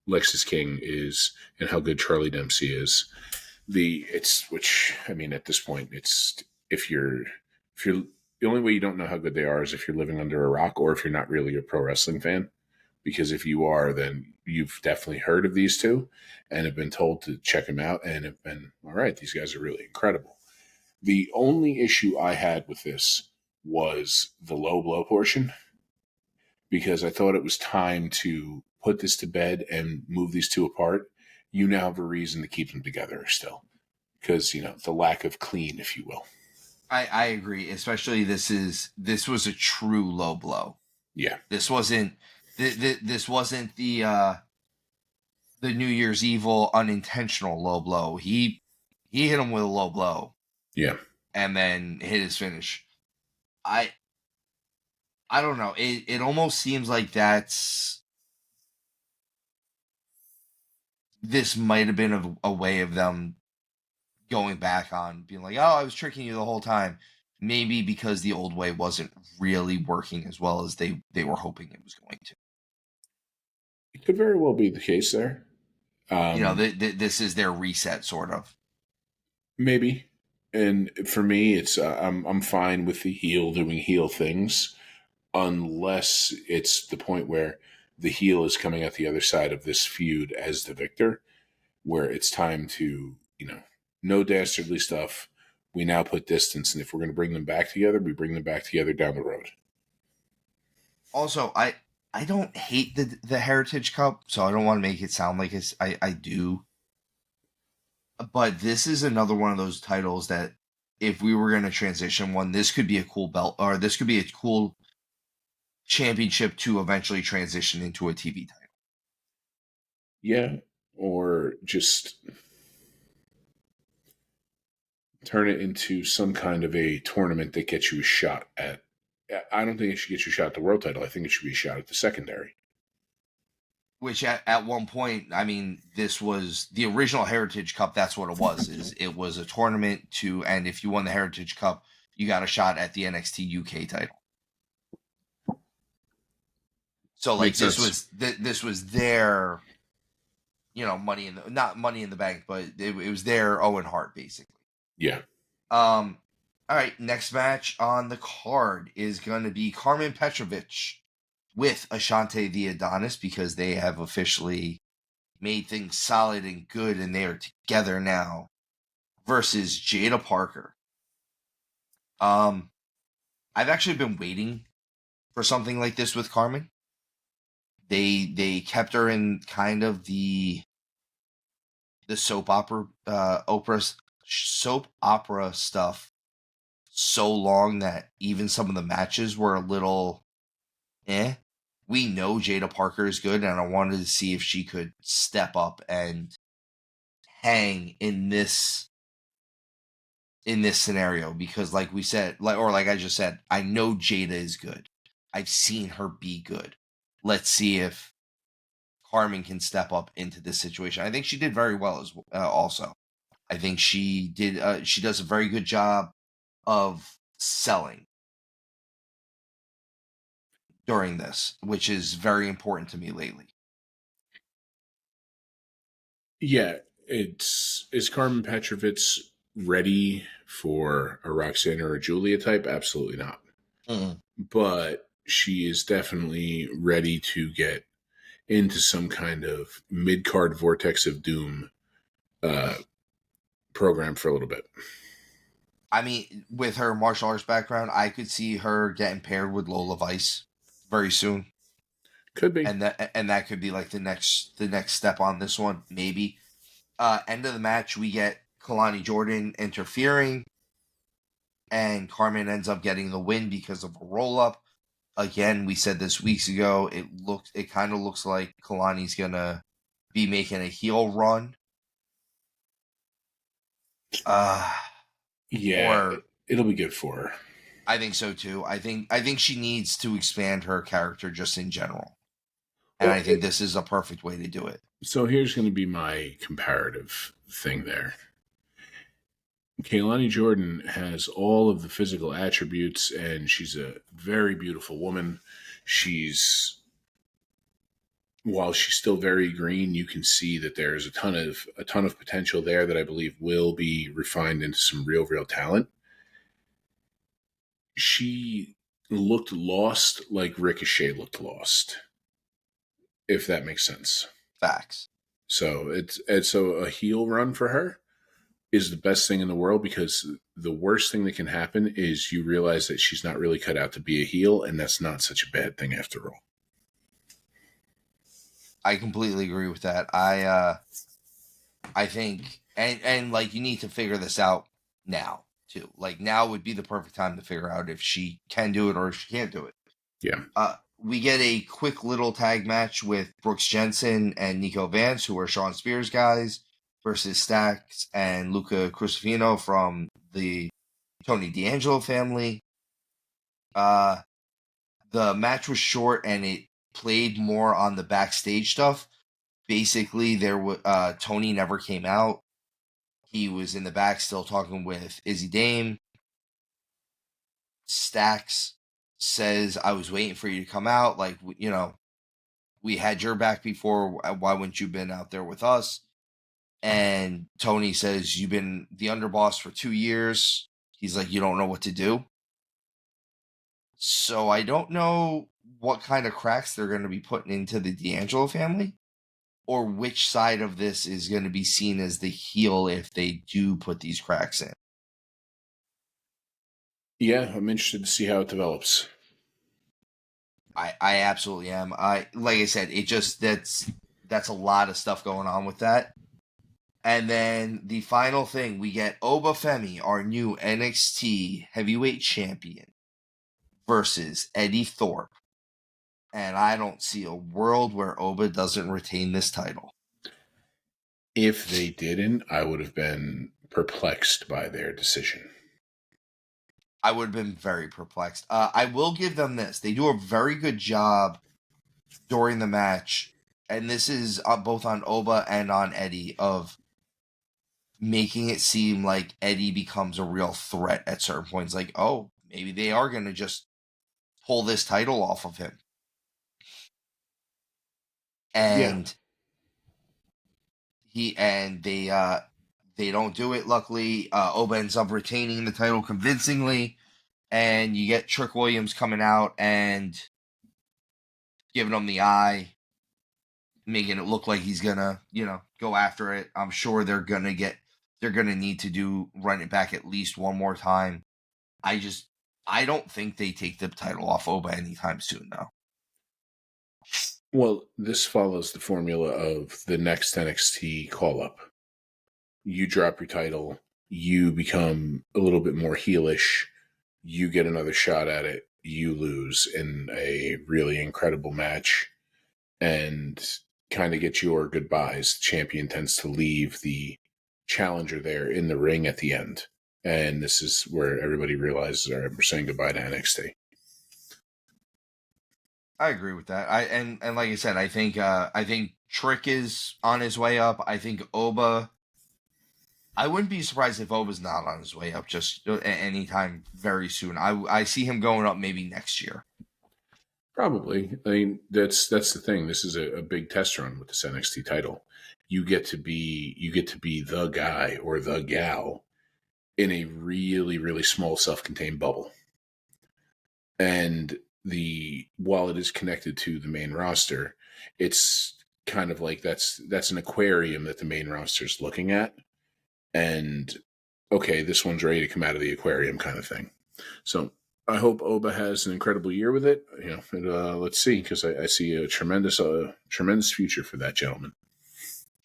Lexis King is and how good Charlie Dempsey is. Which I mean, at this point, it's if you're the only way you don't know how good they are is if you're living under a rock or if you're not really a pro wrestling fan. Because if you are, then you've definitely heard of these two and have been told to check them out and have been, all right, these guys are really incredible. The only issue I had with this was the low blow portion because I thought it was time to put this to bed and move these two apart. You now have a reason to keep them together still because, the lack of clean, if you will. I agree. Especially this was a true low blow. Yeah. This wasn't this wasn't the New Year's Evil unintentional low blow. He hit him with a low blow. Yeah. And then hit his finish. I don't know. It almost seems like this might have been a way of them going back on being like, oh, I was tricking you the whole time. Maybe because the old way wasn't really working as well as they were hoping it was going to. It could very well be the case there. This is their reset, sort of. Maybe. And for me, it's I'm fine with the heel doing heel things, unless it's the point where the heel is coming out the other side of this feud as the victor, where it's time to no dastardly stuff. We now put distance, and if we're going to bring them back together, we bring them back together down the road. Also, I don't hate the Heritage Cup, so I don't want to make it sound like I do. But this is another one of those titles that if we were going to transition one, this could be a cool belt, or this could be a cool championship to eventually transition into a TV title. Yeah, or just turn it into some kind of a tournament that gets you a shot at. I don't think it should get you a shot at the world title. I think it should be a shot at the secondary. Which at one point, I mean, this was the original Heritage Cup. That's what it was. It was a tournament and if you won the Heritage Cup, you got a shot at the NXT UK title. So like this was their, money not Money in the Bank, but it was their Owen Hart basically. Yeah. All right. Next match on the card is going to be Carmen Petrovich with Ashante the Adonis, because they have officially made things solid and good and they are together now, versus Jada Parker. I've actually been waiting for something like this with Carmen. They kept her in kind of the soap opera stuff so long that even some of the matches were a little we know Jada Parker is good, and I wanted to see if she could step up and hang in this scenario, because like we said, like I just said, I know Jada is good. I've seen her be good. Let's see if Carmen can step up into this situation. I think she did very well as also. I think she did. She does a very good job of selling during this, which is very important to me lately. Yeah, is Carmen Petrovich ready for a Roxanne or a Julia type? Absolutely not. Mm-hmm. But she is definitely ready to get into some kind of mid-card Vortex of Doom program for a little bit. I mean, with her martial arts background, I could see her getting paired with Lola Vice very soon, Could be. and that could be like the next step on this one, maybe. End of the match, we get Kalani Jordan interfering, and Carmen ends up getting the win because of a roll up. Again, we said this weeks ago. It kind of looks like Kalani's gonna be making a heel run. Yeah, Or it'll be good for her. I think so too. I think she needs to expand her character just in general, and Well, I think this is a perfect way to do it. so here's going to be my comparative thing there. Kaylani Jordan has all of the physical attributes, and she's a very beautiful woman. She's While she's still very green, you can see that there's a ton of potential there that I believe will be refined into some real talent. She looked lost like Ricochet looked lost, if that makes sense. Facts. So so a heel run for her is the best thing in the world, because the worst thing that can happen is you realize that she's not really cut out to be a heel, and that's not such a bad thing after all. I completely agree with that. I think and like you need to figure this out now too. Like now would be the perfect time to figure out if she can do it or if she can't do it. Yeah. We get a quick little tag match with Brooks Jensen and Nico Vance, who are Sean Spears guys, versus Stax and Luca Crucifino from the Tony D'Angelo family. The match was short and it played more on the backstage stuff. Basically, Tony never came out. He was in the back still talking with Izzy Dame. Stax says, I was waiting for you to come out. Like, we had your back before. Why wouldn't you been out there with us? And Tony says, you've been the underboss for 2 years. He's like, you don't know what to do. So I don't know what kind of cracks they're going to be putting into the D'Angelo family, or which side of this is going to be seen as the heel if they do put these cracks in. Yeah, I'm interested to see how it develops. I absolutely am. Like I said, that's a lot of stuff going on with that. And then the final thing, we get Oba Femi, our new NXT heavyweight champion, versus Eddie Thorpe. And I don't see a world where Oba doesn't retain this title. If they didn't, I would have been perplexed by their decision. I would have been very perplexed. I will give them this. They do a very good job during the match, and this is both on Oba and on Eddie, of making it seem like Eddie becomes a real threat at certain points. Like, oh, maybe they are going to just pull this title off of him. And they don't do it. Luckily, Oba ends up retaining the title convincingly, and you get Trick Williams coming out and giving him the eye, making it look like he's gonna, go after it. I'm sure they're gonna need to run it back at least one more time. I don't think they take the title off Oba anytime soon, though. Well, this follows the formula of the next NXT call-up. You drop your title, you become a little bit more heelish, you get another shot at it, you lose in a really incredible match, and kind of get your goodbyes. The champion tends to leave the challenger there in the ring at the end. And this is where everybody realizes, all right, we're saying goodbye to NXT. I agree with that. And like I said, I think Trick is on his way up. I think Oba. I wouldn't be surprised if Oba's not on his way up just anytime very soon. I see him going up maybe next year. Probably. I mean, that's the thing. This is a big test run with this NXT title. You get to be the guy or the gal in a really small self-contained bubble. And while it is connected to the main roster, it's kind of like that's an aquarium that the main roster is looking at. And okay, this one's ready to come out of the aquarium kind of thing. So I hope Oba has an incredible year with it. Let's see, because I see a tremendous future for that gentleman.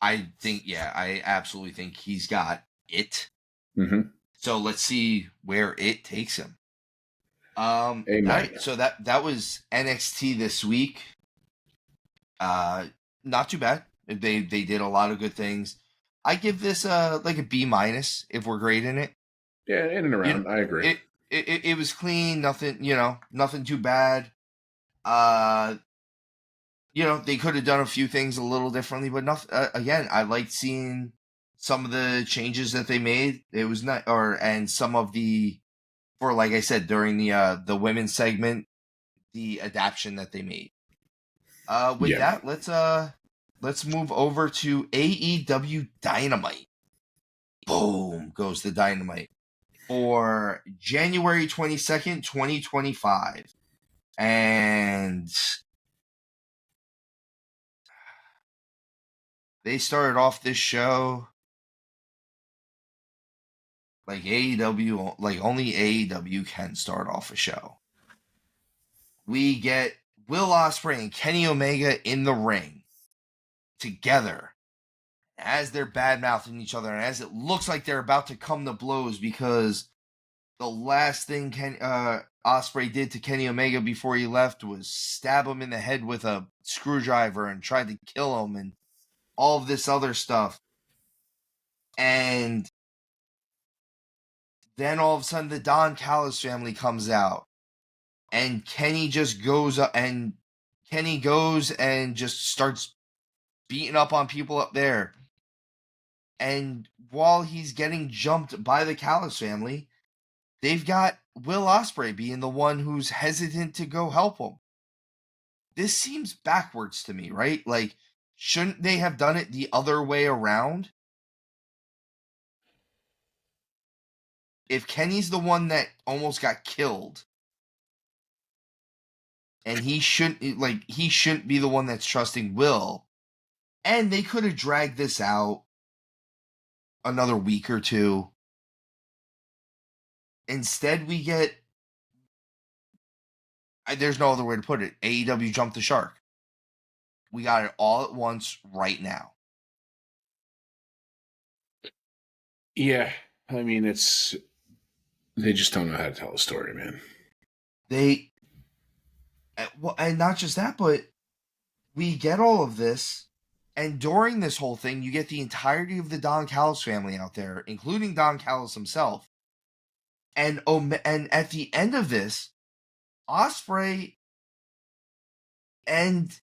I think, yeah, I absolutely think he's got it. Mm-hmm. So let's see where it takes him. All Amen. right, so that was NXT this week. Not too bad. They did a lot of good things. I give this like a B minus if we're grading it. Yeah, in and You know, around. I agree. it was clean, nothing, nothing too bad. Uh, they could have done a few things a little differently, but nothing. Again, I liked seeing some of the changes that they made. It was not, and some of the, for like I said during the women's segment, the adaptation that they made. With Yeah. that, let's move over to AEW Dynamite. Boom goes the Dynamite for January 22nd, 2025. And they started off this show like AEW, like only AEW can start off a show. We get Will Ospreay and Kenny Omega in the ring together as they're bad mouthing each other and as it looks like they're about to come to blows because the last thing Ospreay did to Kenny Omega before he left was stab him in the head with a screwdriver and tried to kill him and all of this other stuff. And then all of a sudden the Don Callis family comes out and Kenny goes and just starts beating up on people up there. And while he's getting jumped by the Callis family, they've got Will Ospreay being the one who's hesitant to go help him. This seems backwards to me, right? Like, shouldn't they have done it the other way around? If Kenny's the one that almost got killed, and he shouldn't be the one that's trusting Will, and they could have dragged this out another week or two. Instead, we get, there's no other way to put it, AEW jumped the shark. We got it all at once right now. Yeah, I mean, they just don't know how to tell a story, man. And not just that, but we get all of this, and during this whole thing, you get the entirety of the Don Callis family out there, including Don Callis himself. And at the end of this, Ospreay and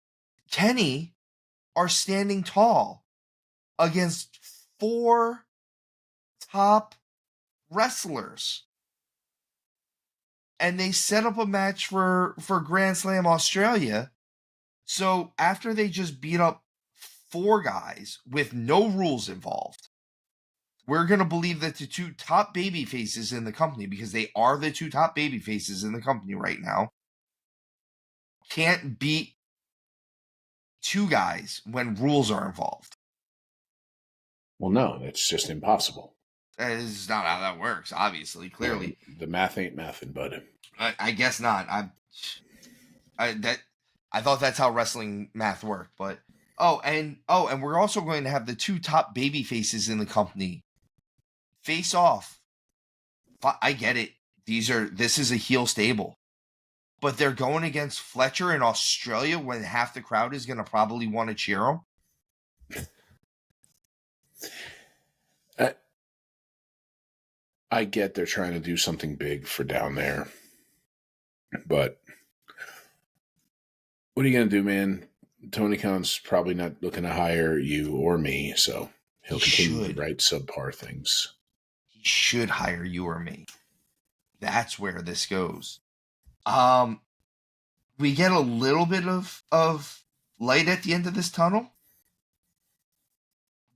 Kenny are standing tall against 4 top wrestlers. And they set up a match for Grand Slam Australia. So after they just beat up 4 guys with no rules involved, we're going to believe that the 2 top baby faces in the company, because they are the 2 top baby faces in the company right now, can't beat 2 guys when rules are involved. Well, no, that's just impossible. That is not how that works, obviously, clearly. Well, the math ain't mathin', bud. I guess not. I thought that's how wrestling math worked, but and we're also going to have the 2 top baby faces in the company face off. I get it. This is a heel stable. But they're going against Fletcher in Australia when half the crowd is going to probably want to cheer them. I get they're trying to do something big for down there, but what are you going to do, man? Tony Khan's probably not looking to hire you or me, so he'll continue to write subpar things. He should hire you or me. That's where this goes. We get a little bit of light at the end of this tunnel,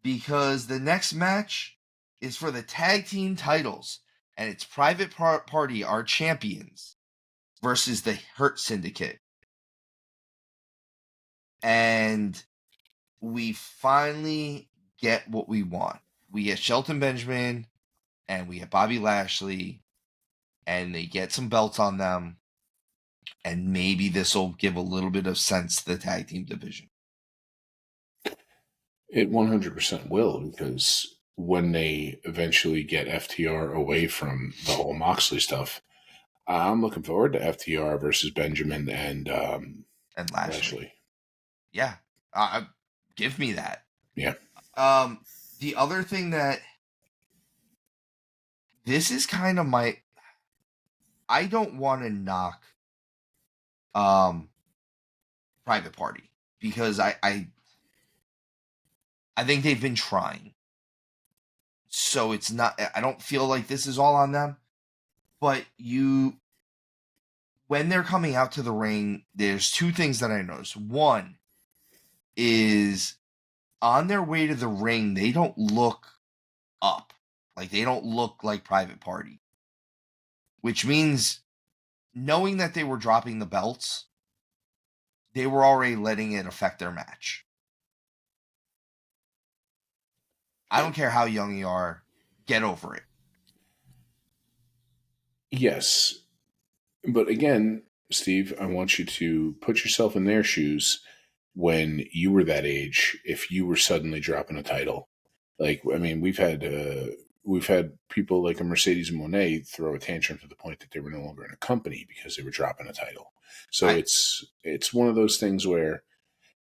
because the next match is for the tag team titles, and it's Private Party, our champions, versus the Hurt Syndicate. And we finally get what we want. We get Shelton Benjamin and we get Bobby Lashley, and they get some belts on them, and maybe this will give a little bit of sense to the tag team division. It 100% will, because when they eventually get FTR away from the whole Moxley stuff, I'm looking forward to FTR versus Benjamin and Lashley. Yeah. Give me that. Yeah. The other thing that this is kind of I don't want to knock Private Party, because I think they've been trying. So it's not, I don't feel like this is all on them. But when they're coming out to the ring, there's two things that I noticed. One is, on their way to the ring, they don't look up. Like, they don't look like Private Party. Which means, knowing that they were dropping the belts, they were already letting it affect their match. I don't care how young you are, get over it. Yes. But again, Steve, I want you to put yourself in their shoes when you were that age, if you were suddenly dropping a title. Like, I mean, we've had people like a Mercedes Moné throw a tantrum to the point that they were no longer in a company because they were dropping a title. So it's one of those things where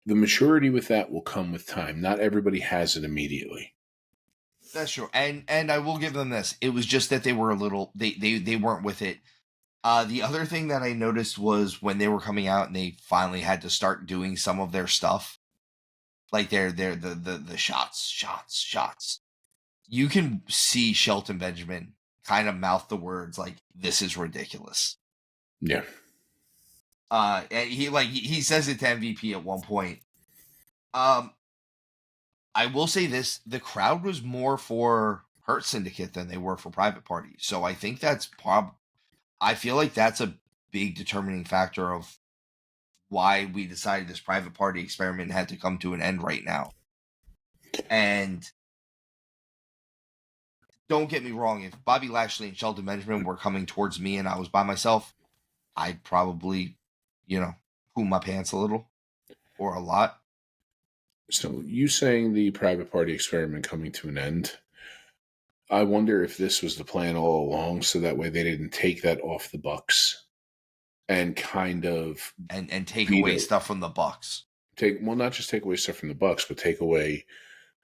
the maturity with that will come with time. Not everybody has it immediately. That's true. And I will give them this. It was just that they were a little, they weren't with it. The other thing that I noticed was when they were coming out and they finally had to start doing some of their stuff, like the shots. You can see Shelton Benjamin kind of mouth the words like, "This is ridiculous." Yeah. And he says it to MVP at one point. I will say this: the crowd was more for Hurt Syndicate than they were for Private Party. So I think that's I feel like that's a big determining factor of why we decided this Private Party experiment had to come to an end right now. And don't get me wrong, if Bobby Lashley and Shelton Benjamin were coming towards me and I was by myself, I'd probably, poo my pants a little or a lot. So you saying the Private Party experiment coming to an end, I wonder if this was the plan all along, so that way they didn't take that off the Bucks and kind of and take away stuff from the Bucks. Not just take away stuff from the Bucks, but take away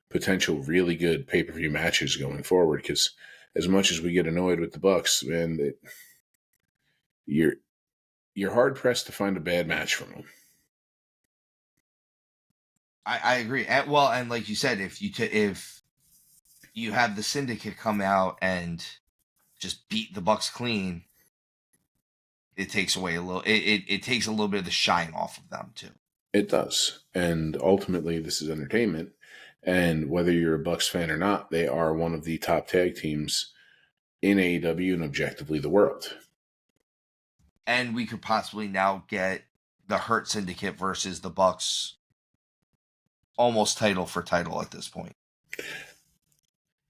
potential really good pay-per-view matches going forward. Because as much as we get annoyed with the Bucks, man, you're hard pressed to find a bad match from them. I agree. And like you said, if you have the Syndicate come out and just beat the Bucks clean, it takes away a little. It takes a little bit of the shine off of them too. It does, and ultimately, this is entertainment. And whether you're a Bucks fan or not, they are one of the top tag teams in AEW and objectively the world. And we could possibly now get the Hurt Syndicate versus the Bucks, almost title for title at this point.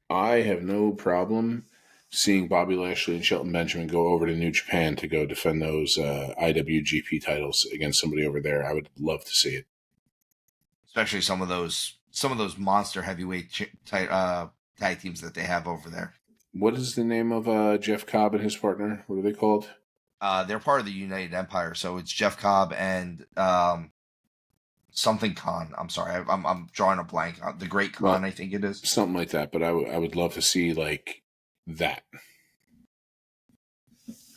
I have no problem seeing Bobby Lashley and Shelton Benjamin go over to New Japan to go defend those IWGP titles against somebody over there. I would love to see it, especially some of those monster heavyweight tag teams that they have over there. What is the name of Jeff Cobb and his partner? What are they called? They're part of the United Empire, so it's Jeff Cobb and something Khan. I'm sorry, I'm drawing a blank. The Great Khan, I think it is. Something like that, but I would love to see like that.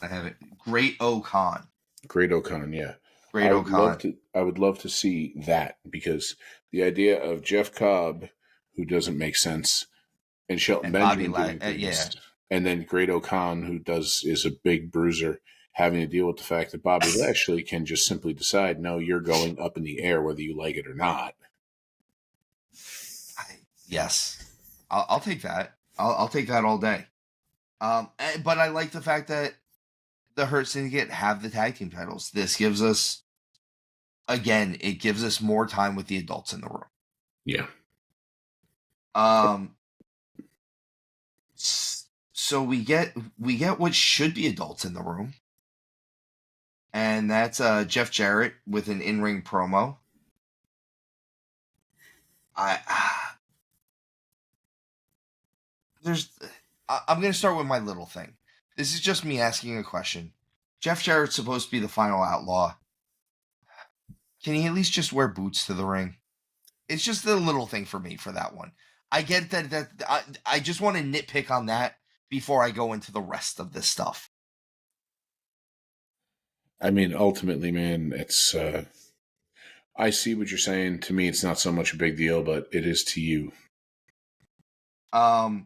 I have it. Great O-Khan. Great O-Khan, yeah. Great O-Khan. I would love to see that, because the idea of Jeff Cobb, who doesn't make sense, and Shelton Benjamin doing things, and then Great O-Khan, who is a big bruiser, having to deal with the fact that Bobby Lashley can just simply decide, no, you're going up in the air whether you like it or not. Yes. I'll take that. I'll take that all day. But I like the fact that the Hurt Syndicate have the tag team titles. This gives us, again, it gives us more time with the adults in the room. Yeah. So we get what should be adults in the room, and that's Jeff Jarrett with an in-ring promo. I'm going to start with my little thing. This is just me asking a question. Jeff Jarrett's supposed to be the final outlaw. Can he at least just wear boots to the ring? It's just a little thing for me for that one. I get that I just want to nitpick on that before I go into the rest of this stuff. I mean, ultimately, man, it's. I see what you're saying. To me, it's not so much a big deal, but it is to you. The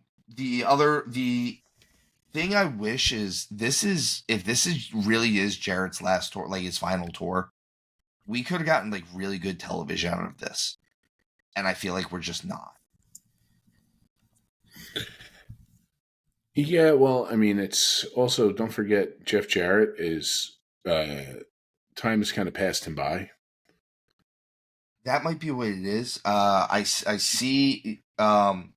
thing I wish is if this is really is Jarrett's last tour, like his final tour, we could have gotten like really good television out of this, and I feel like we're just not. Yeah, well, I mean, it's also, don't forget, Jeff Jarrett is time has kind of passed him by. That might be what it is. I see. And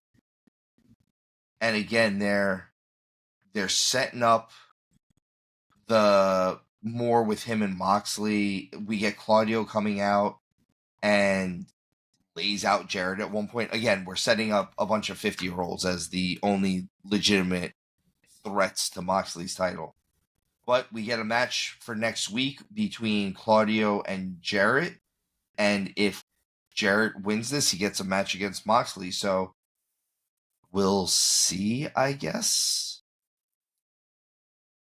again, they're setting up the more with him and Moxley. We get Claudio coming out and lays out Jarrett at one point. Again, we're setting up a bunch of 50-year-olds as the only legitimate threats to Moxley's title. But we get a match for next week between Claudio and Jarrett. And if Jarrett wins this, he gets a match against Moxley. So we'll see, I guess.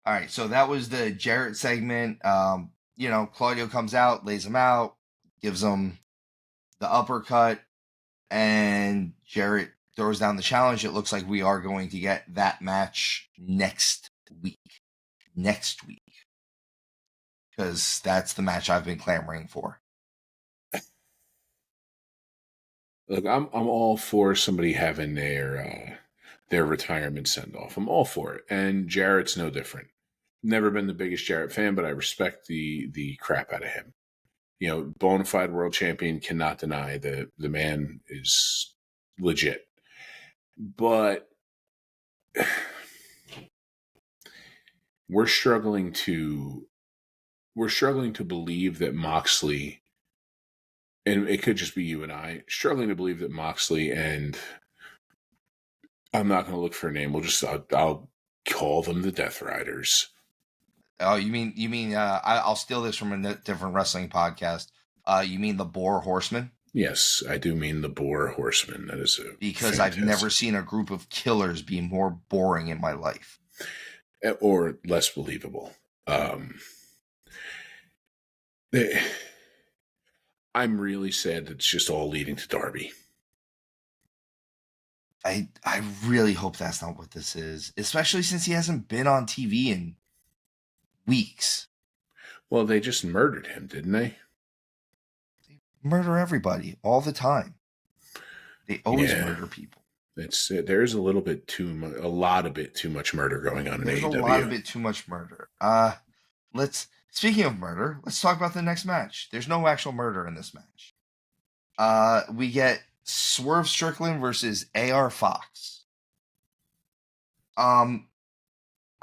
All right, so that was the Jarrett segment. Claudio comes out, lays him out, gives him the uppercut, and Jarrett throws down the challenge. It looks like we are going to get that match next week. Because that's the match I've been clamoring for. Look, I'm all for somebody having their retirement send off. I'm all for it, and Jarrett's no different. Never been the biggest Jarrett fan, but I respect the crap out of him. You know, bona fide world champion, cannot deny the man is legit. But we're struggling to believe that Moxley, and it could just be you and I, struggling to believe that Moxley and, I'm not going to look for a name. I'll call them the Death Riders. Oh, you mean? I'll steal this from a different wrestling podcast. You mean the Boar Horsemen? Yes, I do mean the Boar Horsemen. That is because fantastic. I've never seen a group of killers be more boring in my life, or less believable. I'm really sad that it's just all leading to Darby. I really hope that's not what this is, especially since he hasn't been on TV in weeks. Well, they just murdered him, didn't they? They murder everybody all the time. They always murder people. There's a bit too much murder going on in AEW. There's a lot of bit too much murder. Speaking of murder, let's talk about the next match. There's no actual murder in this match. We get Swerve Strickland versus AR Fox. I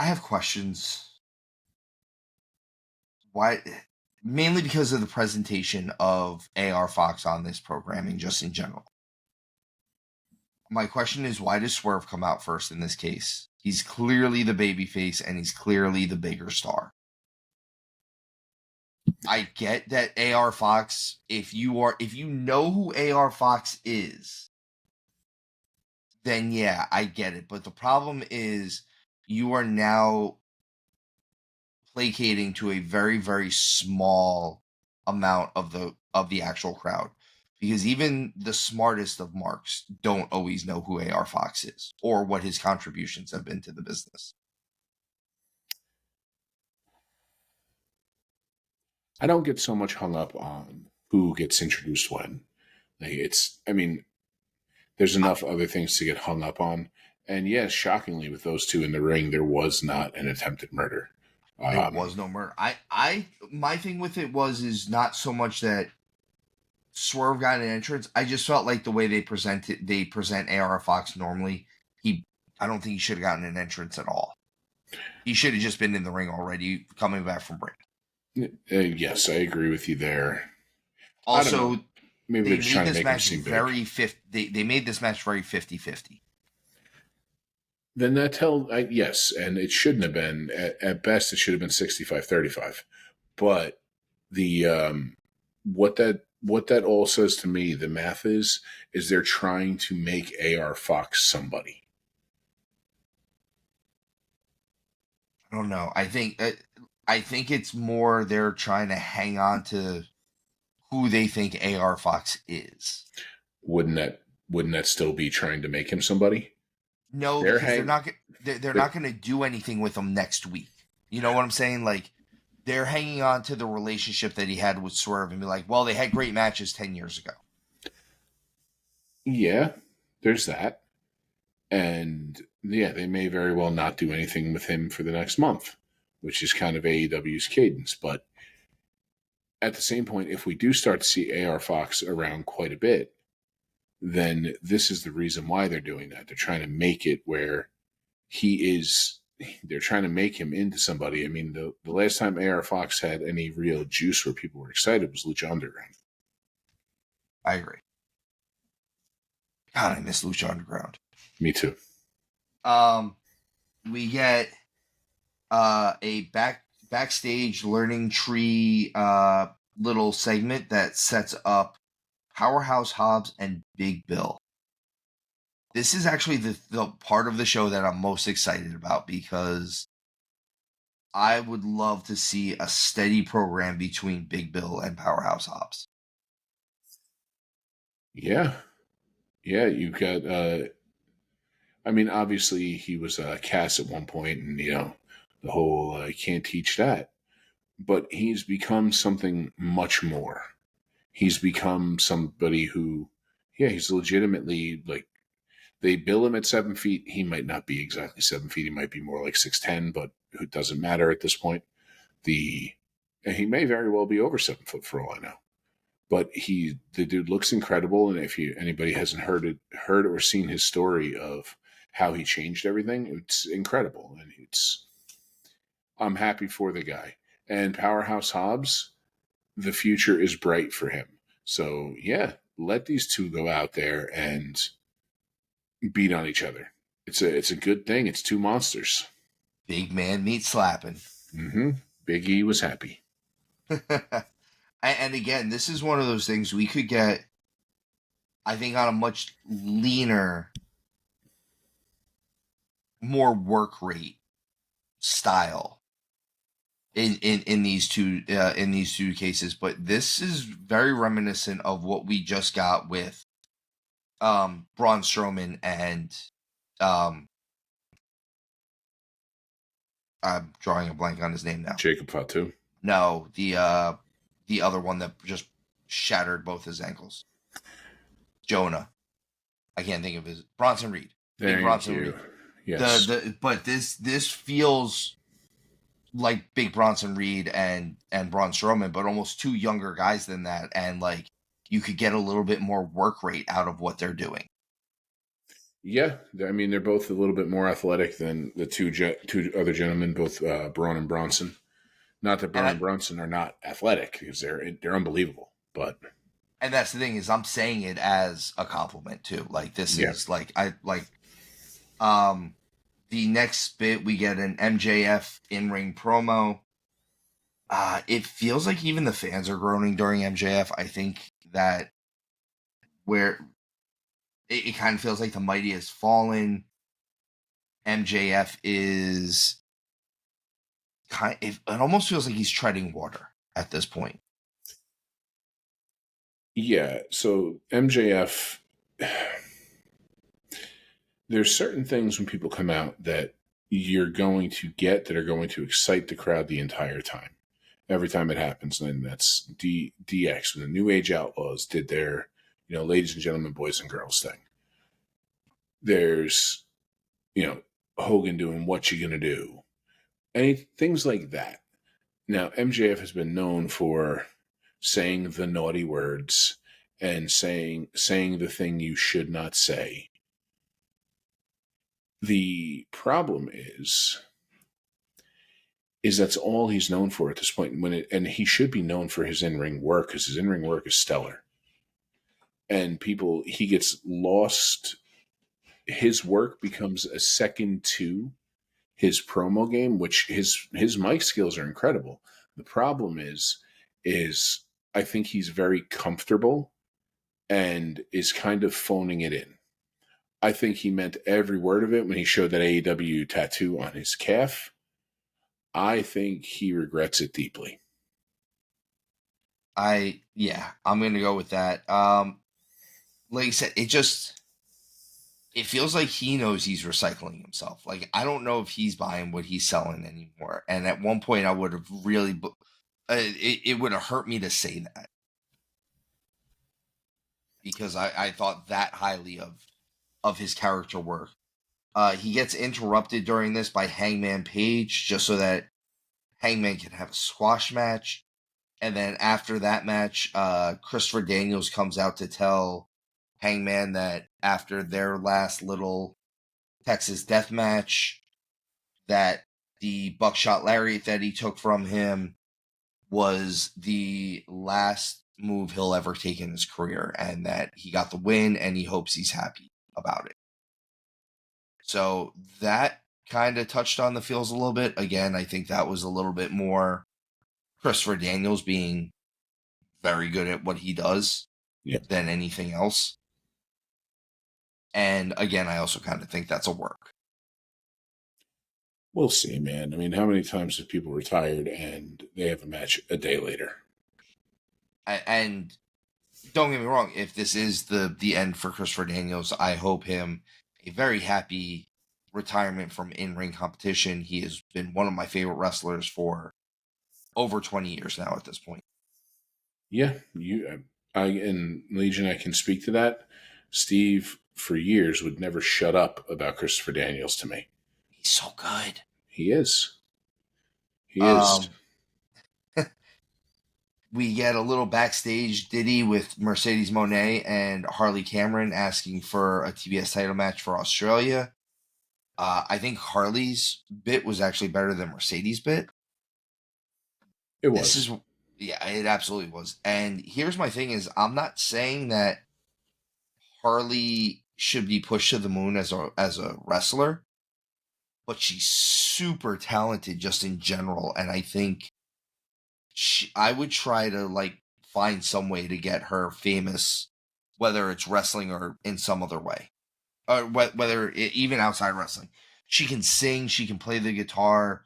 have questions. Why? Mainly because of the presentation of AR Fox on this programming, just in general. My question is, why does Swerve come out first in this case? He's clearly the babyface, and he's clearly the bigger star. I get that AR Fox, if you know who AR Fox is, then yeah, I get it. But the problem is you are now placating to a very, very small amount of the actual crowd. Because even the smartest of marks don't always know who AR Fox is or what his contributions have been to the business. I don't get so much hung up on who gets introduced when. There's enough other things to get hung up on. And yes, shockingly, with those two in the ring, there was not an attempted murder. There was no murder. My thing with it is not so much that Swerve got an entrance. I just felt like the way they present AR Fox normally, I don't think he should have gotten an entrance at all. He should have just been in the ring already, coming back from break. Yes, I agree with you there. I don't Also, know. Maybe they're just trying to make him seem big. They made this match very 50-50. Then yes, and it shouldn't have been. At best, it should have been 65-35. But the what that all says to me, the math is they're trying to make AR Fox somebody. I don't know. I think it's more they're trying to hang on to who they think AR Fox is. Wouldn't that still be trying to make him somebody? No, because they're not going to do anything with him next week. You know what I'm saying? Like, they're hanging on to the relationship that he had with Swerve and be like, well, they had great matches 10 years ago. Yeah, there's that. And yeah, they may very well not do anything with him for the next month, which is kind of AEW's cadence. But at the same point, if we do start to see AR Fox around quite a bit, then this is the reason why they're doing that. They're trying to make it where they're trying to make him into somebody. I mean, the last time AR Fox had any real juice where people were excited was Lucha Underground. I agree. God, I miss Lucha Underground. Me too. We get a backstage learning tree little segment that sets up Powerhouse Hobbs and Big Bill. This is actually the part of the show that I'm most excited about, because I would love to see a steady program between Big Bill and Powerhouse Hobbs. Yeah. Yeah, you've got I mean, obviously he was Cass at one point, and the whole can't teach that. But he's become something much more. He's become somebody who, he's legitimately, like, they bill him at 7 feet. He might not be exactly 7 feet. He might be more like 6'10", but it doesn't matter at this point. He may very well be over 7 foot for all I know. But the dude looks incredible, and if anybody hasn't heard or seen his story of how he changed everything, it's incredible, and I'm happy for the guy. And Powerhouse Hobbs, the future is bright for him. So yeah, let these two go out there and beat on each other. It's a good thing. It's two monsters. Big man meets slapping. Mm-hmm. Big E was happy. And again, this is one of those things we could get, I think, on a much leaner, more work rate style in these two cases. But this is very reminiscent of what we just got with Braun Strowman and I'm drawing a blank on his name now. Jacob Fatu. No, the other one that just shattered both his ankles. Jonah. I can't think of his. Bronson Reed. Bronson Reed. Yes. But this feels like Big Bronson Reed and Braun Strowman, but almost two younger guys than that, and like you could get a little bit more work rate out of what they're doing. Yeah, I mean, they're both a little bit more athletic than the two other gentlemen, both Braun and Bronson. Not that Braun and Bronson are not athletic, because they're unbelievable, but. And that's the thing, is I'm saying it as a compliment too. Like this is like the next bit we get an MJF in-ring promo. It feels like even the fans are groaning during MJF. I think that where it kind of feels like the mighty has fallen. MJF is it almost feels like he's treading water at this point. Yeah, so MJF, there's certain things when people come out that you're going to get that are going to excite the crowd the entire time. Every time it happens, and that's DX, when the New Age Outlaws did their, ladies and gentlemen, boys and girls thing. There's, Hogan doing What You Gonna Do? Things like that. Now, MJF has been known for saying the naughty words and saying the thing you should not say. The problem is that's all he's known for at this point. And he should be known for his in-ring work, because his in-ring work is stellar. And he gets lost. His work becomes a second to his promo game, which his mic skills are incredible. The problem is I think he's very comfortable and is kind of phoning it in. I think he meant every word of it when he showed that AEW tattoo on his calf. I think he regrets it deeply. I'm going to go with that. Like I said, it feels like he knows he's recycling himself. Like, I don't know if he's buying what he's selling anymore. And at one point, I would have really, it would have hurt me to say that, because I thought that highly of his character work. He gets interrupted during this by Hangman Page, just so that Hangman can have a squash match. And then after that match, Christopher Daniels comes out to tell Hangman that after their last little Texas death match, that the buckshot lariat that he took from him was the last move he'll ever take in his career, and that he got the win and he hopes he's happy about it. So that kind of touched on the feels a little bit. Again, I think that was a little bit more Christopher Daniels being very good at what he does than anything else. And again, I also kind of think that's a work. We'll see, man. I mean, how many times have people retired and they have a match a day later? And don't get me wrong, if this is the end for Christopher Daniels, I hope him a very happy retirement from in-ring competition. He has been one of my favorite wrestlers for over 20 years now at this point. Yeah, and Legion, I can speak to that. Steve, for years, would never shut up about Christopher Daniels to me. He's so good. He is. He is. We get a little backstage ditty with Mercedes Moné and Harley Cameron asking for a TBS title match for Australia. I think Harley's bit was actually better than Mercedes' bit. It was. It absolutely was. And here's my thing is, I'm not saying that Harley should be pushed to the moon as a wrestler, but she's super talented just in general. And I think I would try to find some way to get her famous, whether it's wrestling or in some other way, or whether even outside wrestling. She can sing, she can play the guitar,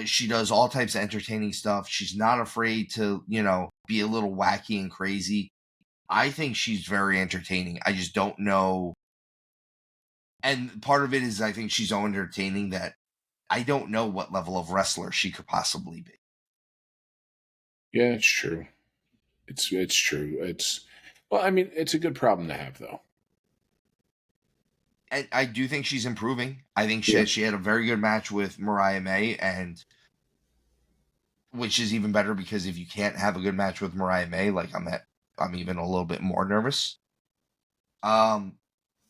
she does all types of entertaining stuff. She's not afraid to, be a little wacky and crazy. I think she's very entertaining. I just don't know. And part of it is I think she's so entertaining that I don't know what level of wrestler she could possibly be. Yeah, it's true. It's true. It's a good problem to have, though. And I do think she's improving. I think she had a very good match with Mariah May, and which is even better, because if you can't have a good match with Mariah May, I'm even a little bit more nervous.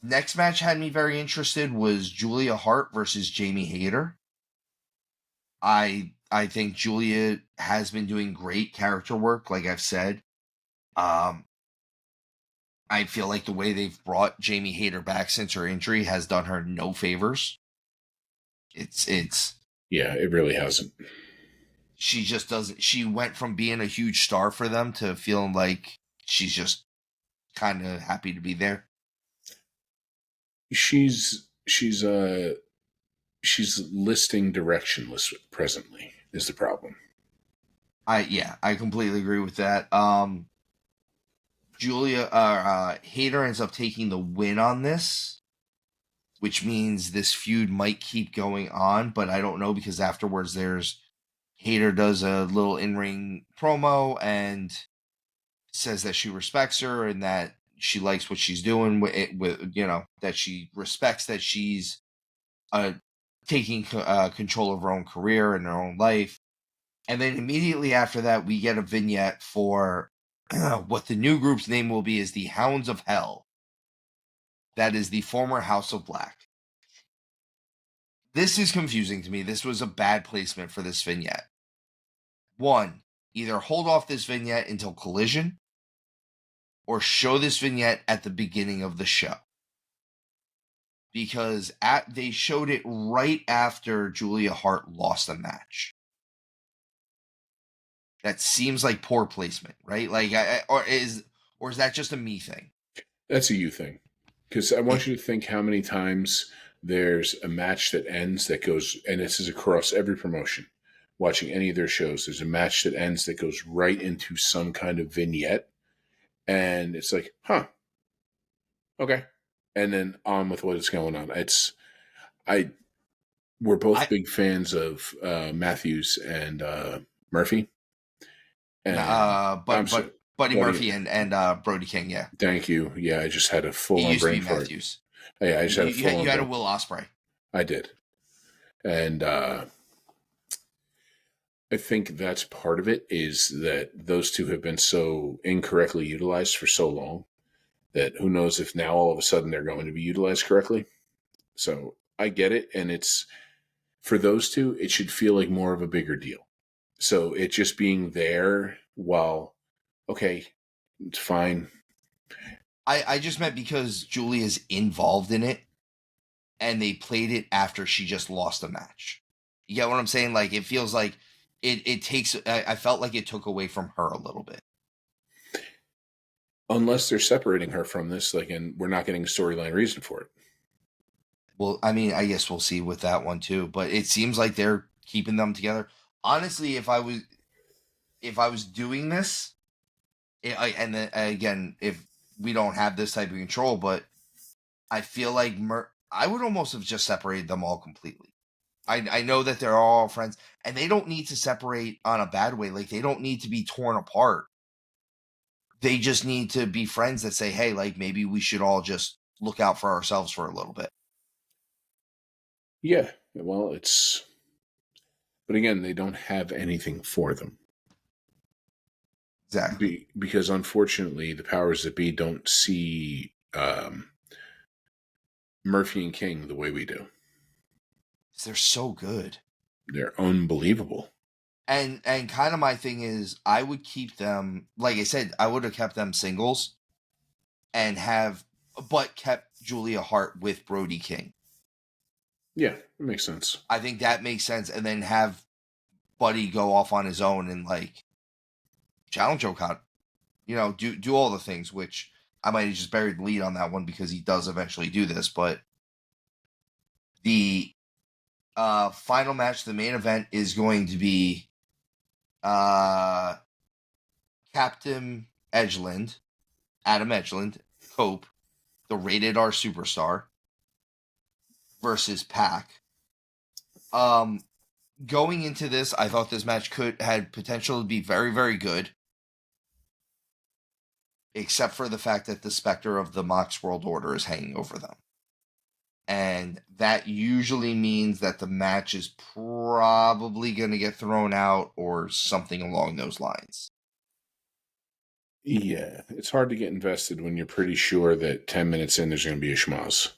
Next match had me very interested was Julia Hart versus Jamie Hayter. I think Julia has been doing great character work, like I've said. I feel like the way they've brought Jamie Hayter back since her injury has done her no favors. Yeah, it really hasn't. She just doesn't. She went from being a huge star for them to feeling like she's just kind of happy to be there. She's listing directionless presently is the problem. I completely agree with that. Julia Hayter ends up taking the win on this, which means this feud might keep going on, but I don't know, because afterwards Hayter does a little in-ring promo and says that she respects her and that she likes what she's doing with that she respects that she's taking control of her own career and her own life. And then immediately after that, we get a vignette for what the new group's name will be is the Hounds of Hell. That is the former House of Black. This is confusing to me. This was a bad placement for this vignette. One, either hold off this vignette until Collision or show this vignette at the beginning of the show. Because they showed it right after Julia Hart lost a match. That seems like poor placement, right? Like, or is that just a me thing? That's a you thing. Because I want you to think how many times there's a match that ends that goes, and this is across every promotion. Watching any of their shows, there's a match that ends that goes right into some kind of vignette, and it's like, huh, okay, and then on with what is going on. We're both big fans of Matthews and Murphy, and Buddy Murphy and Brody King, yeah. Thank you. Yeah, I just had a full-on brain fart. Matthews. Yeah, I just had a full-on. You had a Will Ospreay. I did, and I think that's part of it, is that those two have been so incorrectly utilized for so long that who knows if now all of a sudden they're going to be utilized correctly. So I get it. And it's, for those two, it should feel like more of a bigger deal. So it just being there, while, okay, it's fine. I just meant because Julia's involved in it and they played it after she just lost a match. You get what I'm saying? Like, it feels like it takes, I felt like it took away from her a little bit. Unless they're separating her from this, like, and we're not getting a storyline reason for it. Well, I mean, I guess we'll see with that one too, but it seems like they're keeping them together. Honestly, if I was doing this, and then, again, if we don't have this type of control, but I feel like I would almost have just separated them all completely. I know that they're all friends, and they don't need to separate on a bad way. Like, they don't need to be torn apart. They just need to be friends that say, hey, like, maybe we should all just look out for ourselves for a little bit. Yeah, well, but again, they don't have anything for them. Exactly. Because unfortunately, the powers that be don't see Murphy and King the way we do. They're so good. They're unbelievable. And kind of my thing is, I would keep them, like I said, I would have kept them singles and but kept Julia Hart with Brody King. Yeah, it makes sense. I think that makes sense. And then have Buddy go off on his own and, like, challenge Okada. You know, do all the things, which I might have just buried the lead on that one because he does eventually do this. But the final match, the main event, is going to be Captain Edgeland, Adam Edgeland, Cope, the Rated R Superstar, versus Pac. Going into this, I thought this match had potential to be very, very good, except for the fact that the specter of the Mox World Order is hanging over them. And that usually means that the match is probably going to get thrown out or something along those lines. Yeah, it's hard to get invested when you're pretty sure that 10 minutes in there's going to be a schmoz.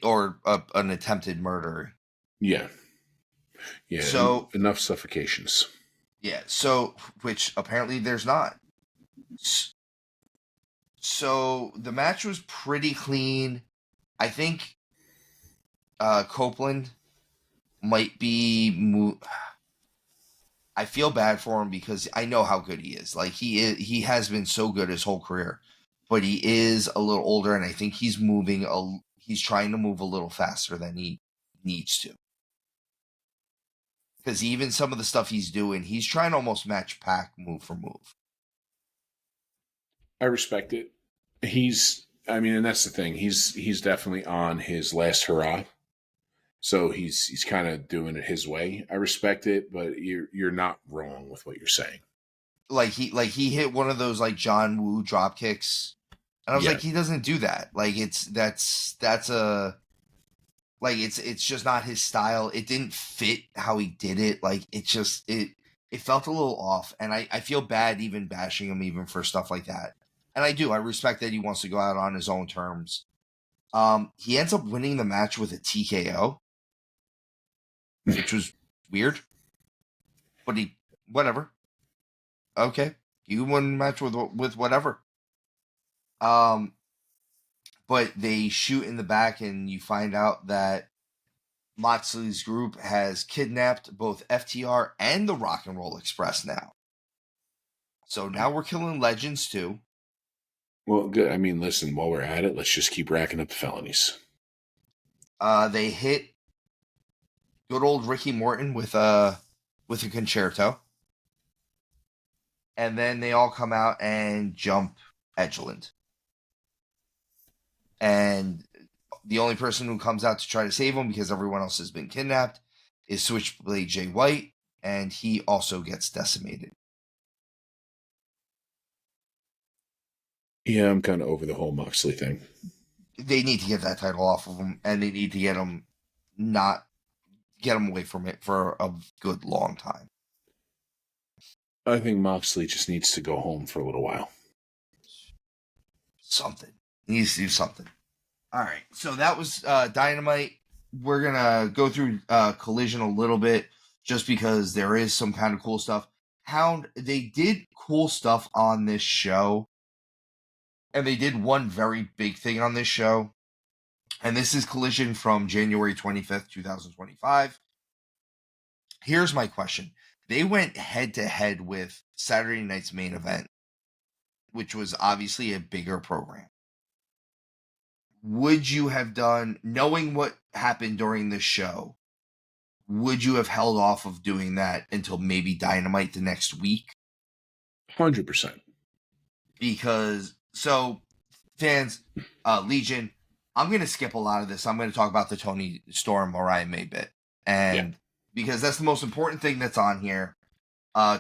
Or an attempted murder. Yeah. Yeah, so enough suffocations. Yeah, so, which apparently there's not. So the match was pretty clean. I think Copeland might be... I feel bad for him because I know how good he is. Like, he has been so good his whole career. But he is a little older, and I think he's trying to move a little faster than he needs to. Because even some of the stuff he's doing, he's trying to almost match Pac move for move. I respect it. And that's the thing. He's definitely on his last hurrah. So he's kind of doing it his way. I respect it, but you're not wrong with what you're saying. Like he hit one of those, like, John Woo drop kicks, and I was like, he doesn't do that. Like, it's just not his style. It didn't fit how he did it. Like, it felt a little off, and I feel bad even bashing him even for stuff like that. And I respect that he wants to go out on his own terms. He ends up winning the match with a TKO. which was weird. But whatever. Okay, you won a match with whatever. But they shoot in the back, and you find out that Moxley's group has kidnapped both FTR and the Rock and Roll Express now. So now we're killing legends too. Well, good. I mean, listen, while we're at it, let's just keep racking up the felonies. They hit good old Ricky Morton with a concerto. And then they all come out and jump Edgeland. And the only person who comes out to try to save him, because everyone else has been kidnapped, is Switchblade Jay White, and he also gets decimated. Yeah, I'm kind of over the whole Moxley thing. They need to get that title off of him, and they need to get him away from it for a good long time. I think Moxley just needs to go home for a little while. Something. He needs to do something. All right, so that was Dynamite. We're going to go through Collision a little bit, just because there is some kind of cool stuff. Hound, they did cool stuff on this show, and they did one very big thing on this show, and this is Collision from January 25th, 2025. Here's my question. They went head-to-head with Saturday night's main event, which was obviously a bigger program. Would you have done, knowing what happened during this show, would you have held off of doing that until maybe Dynamite the next week? 100%. Because, so, fans, Legion, I'm going to skip a lot of this. I'm going to talk about the Toni Storm Mariah May bit. And because that's the most important thing that's on here.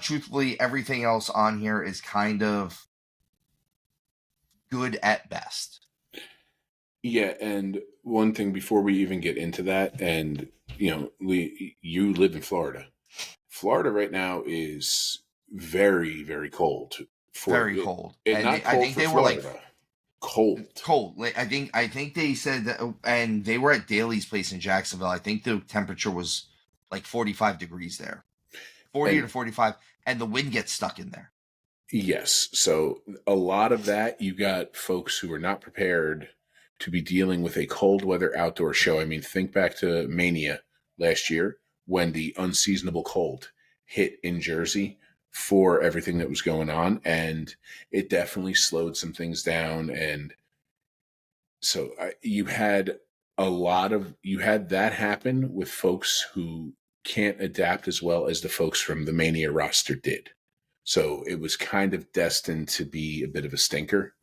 Truthfully, everything else on here is kind of good at best. Yeah, and one thing before we even get into that, and you live in Florida. Florida right now is very, very cold. Very cold. And not cold, I think they Florida. Were like cold. Cold. I think they said that, and they were at Daly's place in Jacksonville. I think the temperature was like 45 degrees there. 40 to 45, and the wind gets stuck in there. Yes. So a lot of that, you got folks who are not prepared to be dealing with a cold weather outdoor show. I mean, think back to Mania last year when the unseasonable cold hit in Jersey for everything that was going on, and it definitely slowed some things down. And so you had that happen with folks who can't adapt as well as the folks from the Mania roster did. So it was kind of destined to be a bit of a stinker.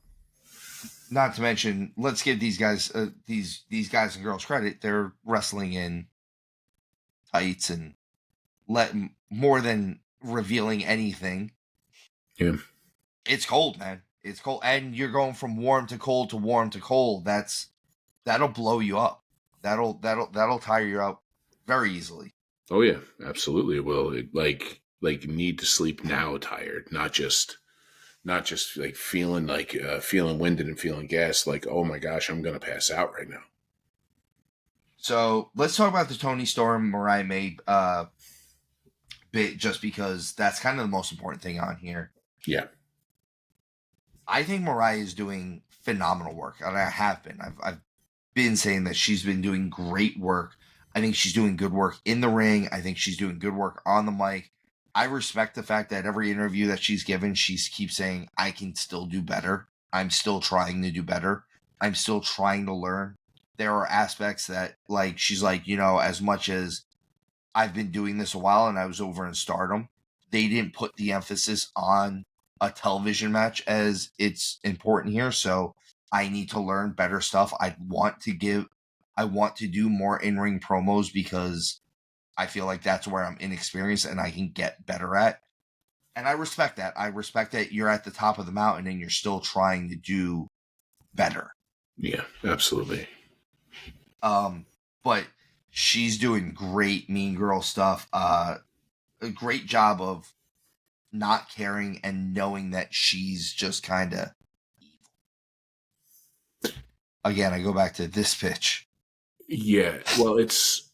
Not to mention, let's give these guys these guys and girls credit. They're wrestling in tights and more than revealing anything. Yeah, it's cold, man. It's cold, and you're going from warm to cold to warm to cold. That'll blow you up. That'll tire you out very easily. Oh yeah, absolutely. It will. Like need to sleep now tired, not just like feeling winded and feeling gassed. Like, oh my gosh, I'm gonna pass out right now. So let's talk about the Toni Storm Mariah May bit, just because that's kind of the most important thing on here. Yeah, I think Mariah is doing phenomenal work, and I have been. I've been saying that she's been doing great work. I think she's doing good work in the ring. I think she's doing good work on the mic. I respect the fact that every interview that she's given, she keeps saying, I can still do better. I'm still trying to do better. I'm still trying to learn. There are aspects that, like, she's like, as much as I've been doing this a while and I was over in Stardom, they didn't put the emphasis on a television match as it's important here. So I need to learn better stuff. I want to do more in-ring promos, because I feel like that's where I'm inexperienced and I can get better at. And I respect that. I respect that you're at the top of the mountain and you're still trying to do better. Yeah, absolutely. But she's doing great Mean Girl stuff. A great job of not caring and knowing that she's just kind of evil. Again, I go back to this pitch. Yeah, well, it's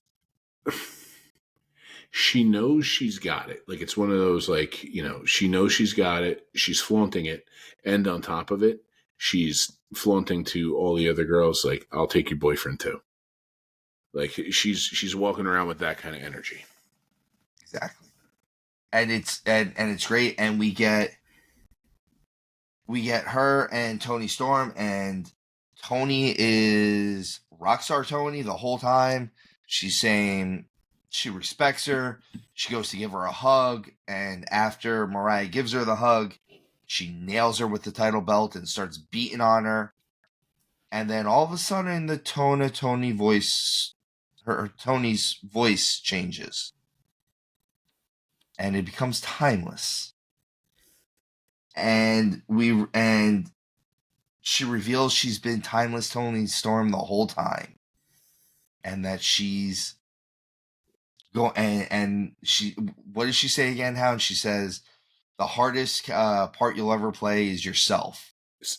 she knows she's got it. Like, it's one of those, like, she knows she's got it. She's flaunting it. And on top of it, she's flaunting to all the other girls, like, I'll take your boyfriend too. Like, she's walking around with that kind of energy. Exactly. And it's great. And we get her and Tony Storm, and Tony is Rockstar Tony the whole time. She's saying she respects her. She goes to give her a hug, and after Mariah gives her the hug, she nails her with the title belt and starts beating on her. And then all of a sudden, the tone of Tony's voice changes, and it becomes timeless. And she reveals she's been Timeless Tony Storm the whole time, and that she's and she, what does she say again, Hound? She says the hardest part you'll ever play is yourself.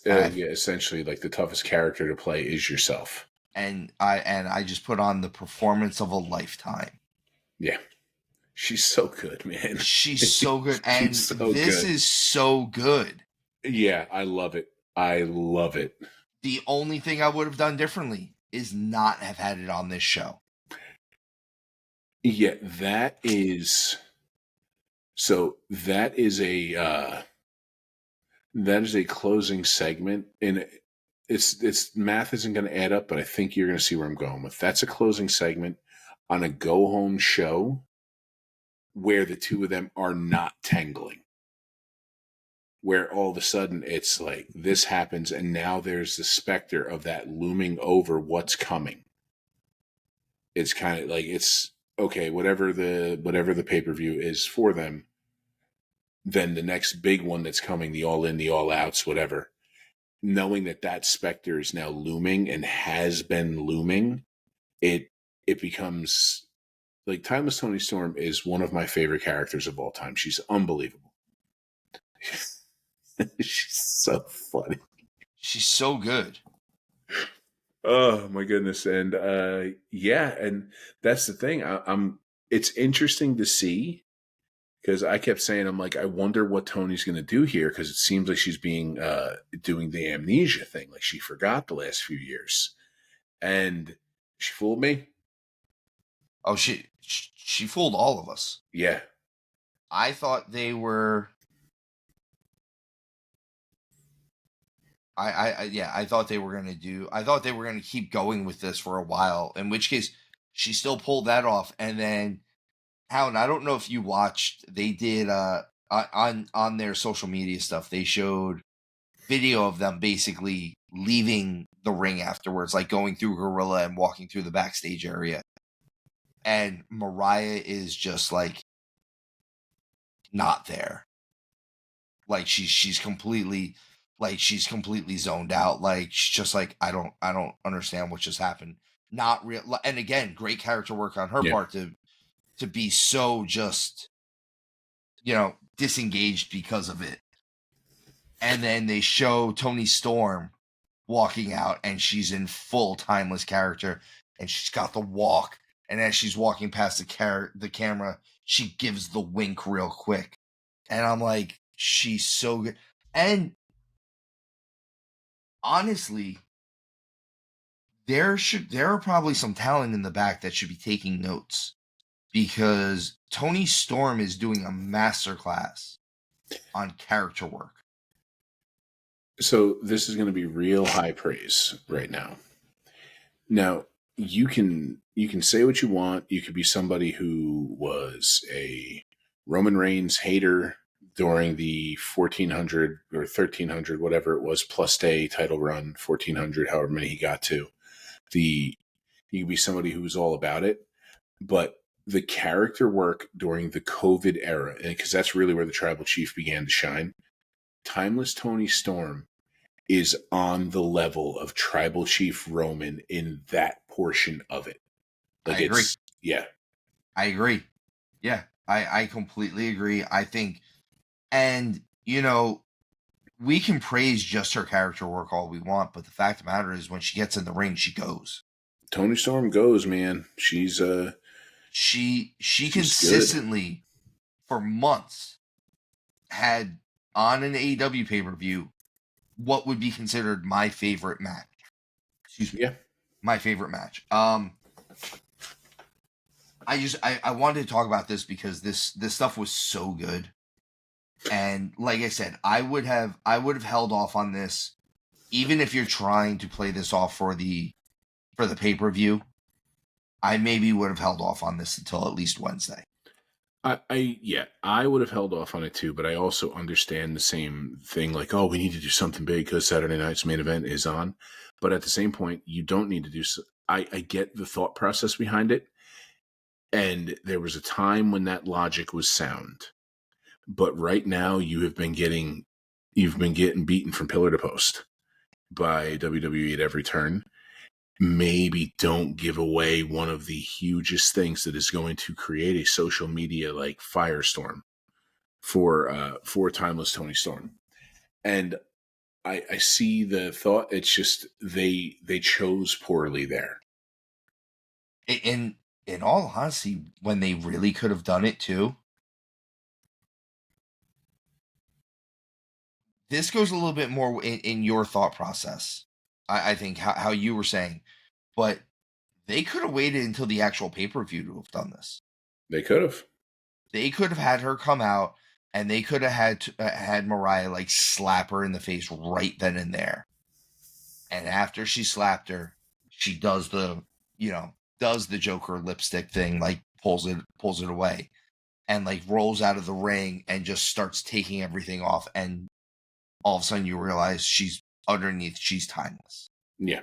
Yeah, essentially, like, the toughest character to play is yourself. And I just put on the performance of a lifetime. Yeah. She's so good, man. She's so good. And this is so good. Yeah, I love it. I love it. The only thing I would have done differently is not have had it on this show. Yeah, that is a closing segment, and it's math isn't going to add up, but I think you're going to see where I'm going with. That's a closing segment on a go home show where the two of them are not tangling. Where all of a sudden it's like this happens, and now there's the specter of that looming over what's coming. It's kind of like, it's okay, whatever the pay-per-view is for them, then the next big one that's coming, the all in, the all outs, whatever, knowing that specter is now looming and has been looming, it becomes like, Timeless Tony Storm is one of my favorite characters of all time. She's unbelievable. She's so funny. She's so good. Oh my goodness. And yeah, and that's the thing. It's interesting to see, because I kept saying, I'm like, I wonder what Tony's going to do here, because it seems like she's being doing the amnesia thing, like she forgot the last few years, and she fooled me. Oh, she fooled all of us. Yeah, I thought they were. I thought they were going to keep going with this for a while, in which case she still pulled that off. And then, Hound, I don't know if you watched, they did on their social media stuff, they showed video of them basically leaving the ring afterwards, like going through Gorilla and walking through the backstage area. And Mariah is just like not there. Like she's completely zoned out. Like she's just like, I don't understand what just happened. Not real. And again, great character work on her part to be so just, disengaged because of it. And then they show Tony Storm walking out, and she's in full Timeless character, and she's got the walk. And as she's walking past the camera, she gives the wink real quick. And I'm like, she's so good. And honestly, there are probably some talent in the back that should be taking notes, because Tony Storm is doing a masterclass on character work. So this is going to be real high praise right now. Now, you can say what you want. You could be somebody who was a Roman Reigns hater during the 1400 or 1300, whatever it was, plus day title run, 1400, however many he got to. You could be somebody who was all about it. But the character work during the COVID era, because that's really where the Tribal Chief began to shine, Timeless Tony Storm is on the level of Tribal Chief Roman in that portion of it. Like, I agree. Yeah. I agree. Yeah, I completely agree. I think, and, we can praise just her character work all we want, but the fact of the matter is, when she gets in the ring, she goes. Tony Storm goes, man. She's She She's consistently for months had on an AEW pay-per-view what would be considered my favorite match. Excuse me. Yeah. My favorite match. I wanted to talk about this because this stuff was so good. And like I said, I would have held off on this, even if you're trying to play this off for the pay-per-view. I maybe would have held off on this until at least Wednesday. I would have held off on it too, but I also understand the same thing, like, oh, we need to do something big because Saturday night's main event is on. But at the same point, you don't need to do so. I get the thought process behind it. And there was a time when that logic was sound. But right now you've been getting beaten from pillar to post by WWE at every turn. Maybe don't give away one of the hugest things that is going to create a social media like firestorm for Timeless Tony Storm. And I see the thought. It's just they chose poorly there. In all honesty, when they really could have done it too. This goes a little bit more in your thought process. I think how you were saying, but they could have waited until the actual pay-per-view to have done this. They could have. They could have had her come out, and they could have had Mariah like slap her in the face right then and there. And after she slapped her, she does the Joker lipstick thing, like pulls it away, and like rolls out of the ring and just starts taking everything off. And all of a sudden, you realize she's timeless. Yeah.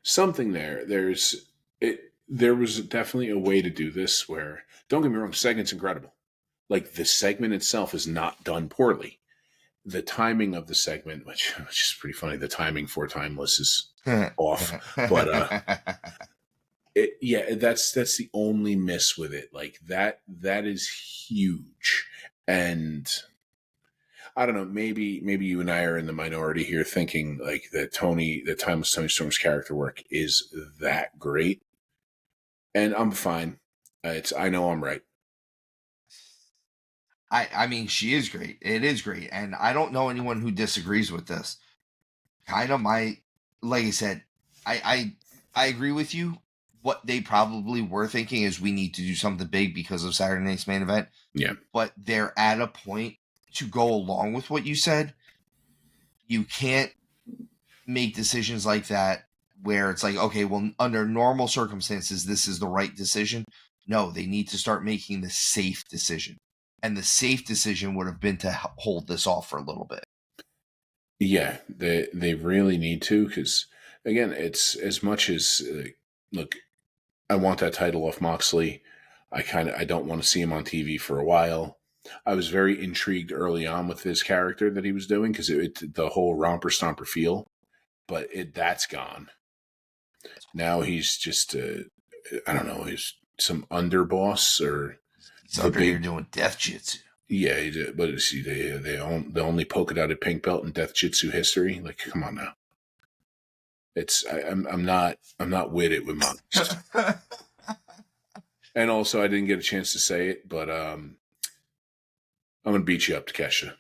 Something there. There was definitely a way to do this where, don't get me wrong, the segment's incredible. Like, the segment itself is not done poorly. The timing of the segment, which is pretty funny, the timing for Timeless is off. But that's the only miss with it. Like, that is huge. And I don't know, maybe you and I are in the minority here thinking like that Timeless Tony Storm's character work is that great. And I'm fine. I know I'm right. I mean, she is great. It is great. And I don't know anyone who disagrees with this. Kind of like I said, I agree with you. What they probably were thinking is we need to do something big because of Saturday night's main event. Yeah. But they're at a point to go along with what you said. You can't make decisions like that where it's like, okay, well, under normal circumstances, this is the right decision. No, they need to start making the safe decision. And the safe decision would have been to hold this off for a little bit. Yeah, they really need to, because, again, it's as much as, look, I want that title off Moxley. I don't want to see him on TV for a while. I was very intrigued early on with his character that he was doing, because the whole romper stomper feel, but that's gone. Now he's just, I don't know, he's some underboss, or he's under here doing death jitsu. Yeah, but see, the only polka dotted pink belt in death jitsu history. Like, come on now. I'm not with it with Mox. And also, I didn't get a chance to say it, but I'm gonna beat you up, Takeshita.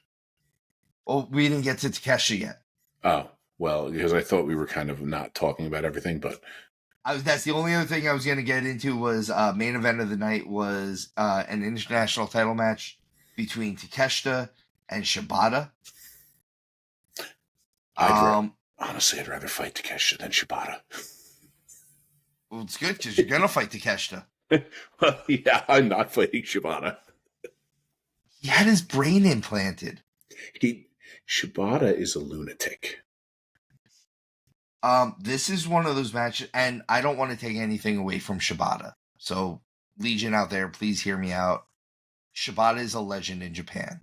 Well, we didn't get to Takeshita yet. Oh, well, because I thought we were kind of not talking about everything, but that's the only other thing I was going to get into was main event of the night was an international title match between Takeshita and Shibata. Honestly, I'd rather fight Takeshita than Shibata. Well, it's good because you're going to fight Takeshita. Well, yeah, I'm not fighting Shibata. He had his brain implanted. Shibata is a lunatic. This is one of those matches, and I don't want to take anything away from Shibata. So, Legion out there, please hear me out. Shibata is a legend in Japan.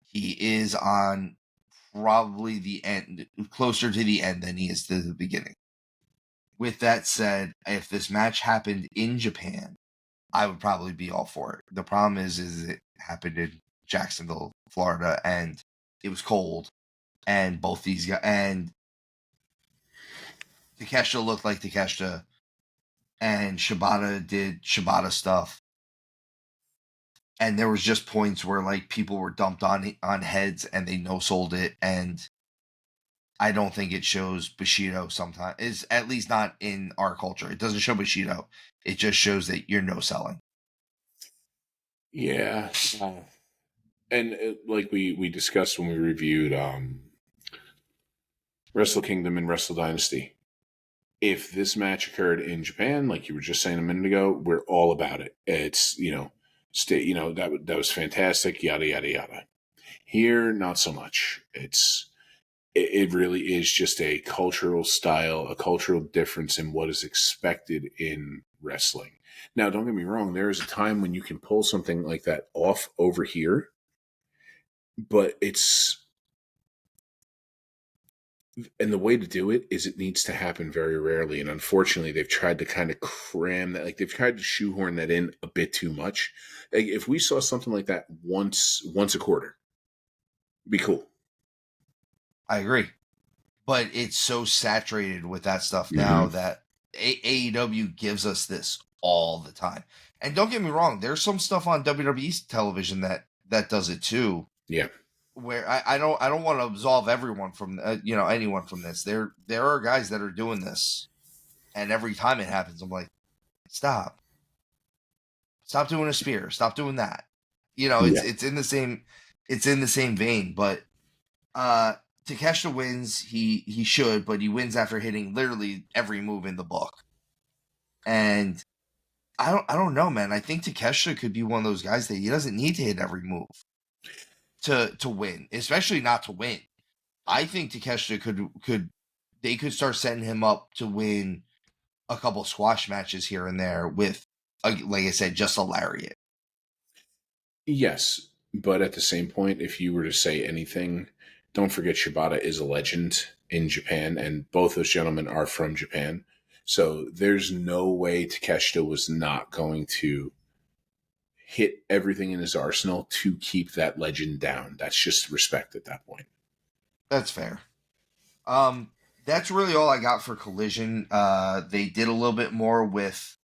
He is on probably the end, closer to the end than he is to the beginning. With that said, if this match happened in Japan, I would probably be all for it. The problem is it happened in Jacksonville, Florida, and it was cold, and both these guys, and Takeshita looked like Takeshita, and Shibata did Shibata stuff. And there was just points where like people were dumped on heads and they no sold it, and I don't think it shows Bushido sometimes. Is at least not in our culture. It doesn't show Bushido. It just shows that you're no selling. Yeah. And like we discussed when we reviewed Wrestle Kingdom and Wrestle Dynasty, if this match occurred in Japan, like you were just saying a minute ago, we're all about it. It's, that was fantastic, yada yada yada. Here, not so much. It really is just a cultural style, a cultural difference in what is expected in wrestling. Now, don't get me wrong, there is a time when you can pull something like that off over here, but and the way to do it is it needs to happen very rarely. And unfortunately, they've tried to kind of cram that, like they've tried to shoehorn that in a bit too much. Like if we saw something like that once a quarter, it'd be cool. I agree. But it's so saturated with that stuff now that AEW gives us this all the time. And don't get me wrong, there's some stuff on WWE television that does it too. Yeah. Where I don't want to absolve everyone from anyone from this. There are guys that are doing this, and every time it happens, I'm like, stop doing a spear, stop doing that. It's in the same vein. But Takeshita wins. He should, but he wins after hitting literally every move in the book. And I don't know, man. I think Takeshita could be one of those guys that he doesn't need to hit every move to win, especially not to win. I think Takeshita could start setting him up to win a couple squash matches here and there with, like I said, just a lariat. Yes, but at the same point, if you were to say anything, don't forget Shibata is a legend in Japan, and both those gentlemen are from Japan. So there's no way Takeshita was not going to hit everything in his arsenal to keep that legend down. That's just respect at that point. That's fair. That's really all I got for Collision. They did a little bit more with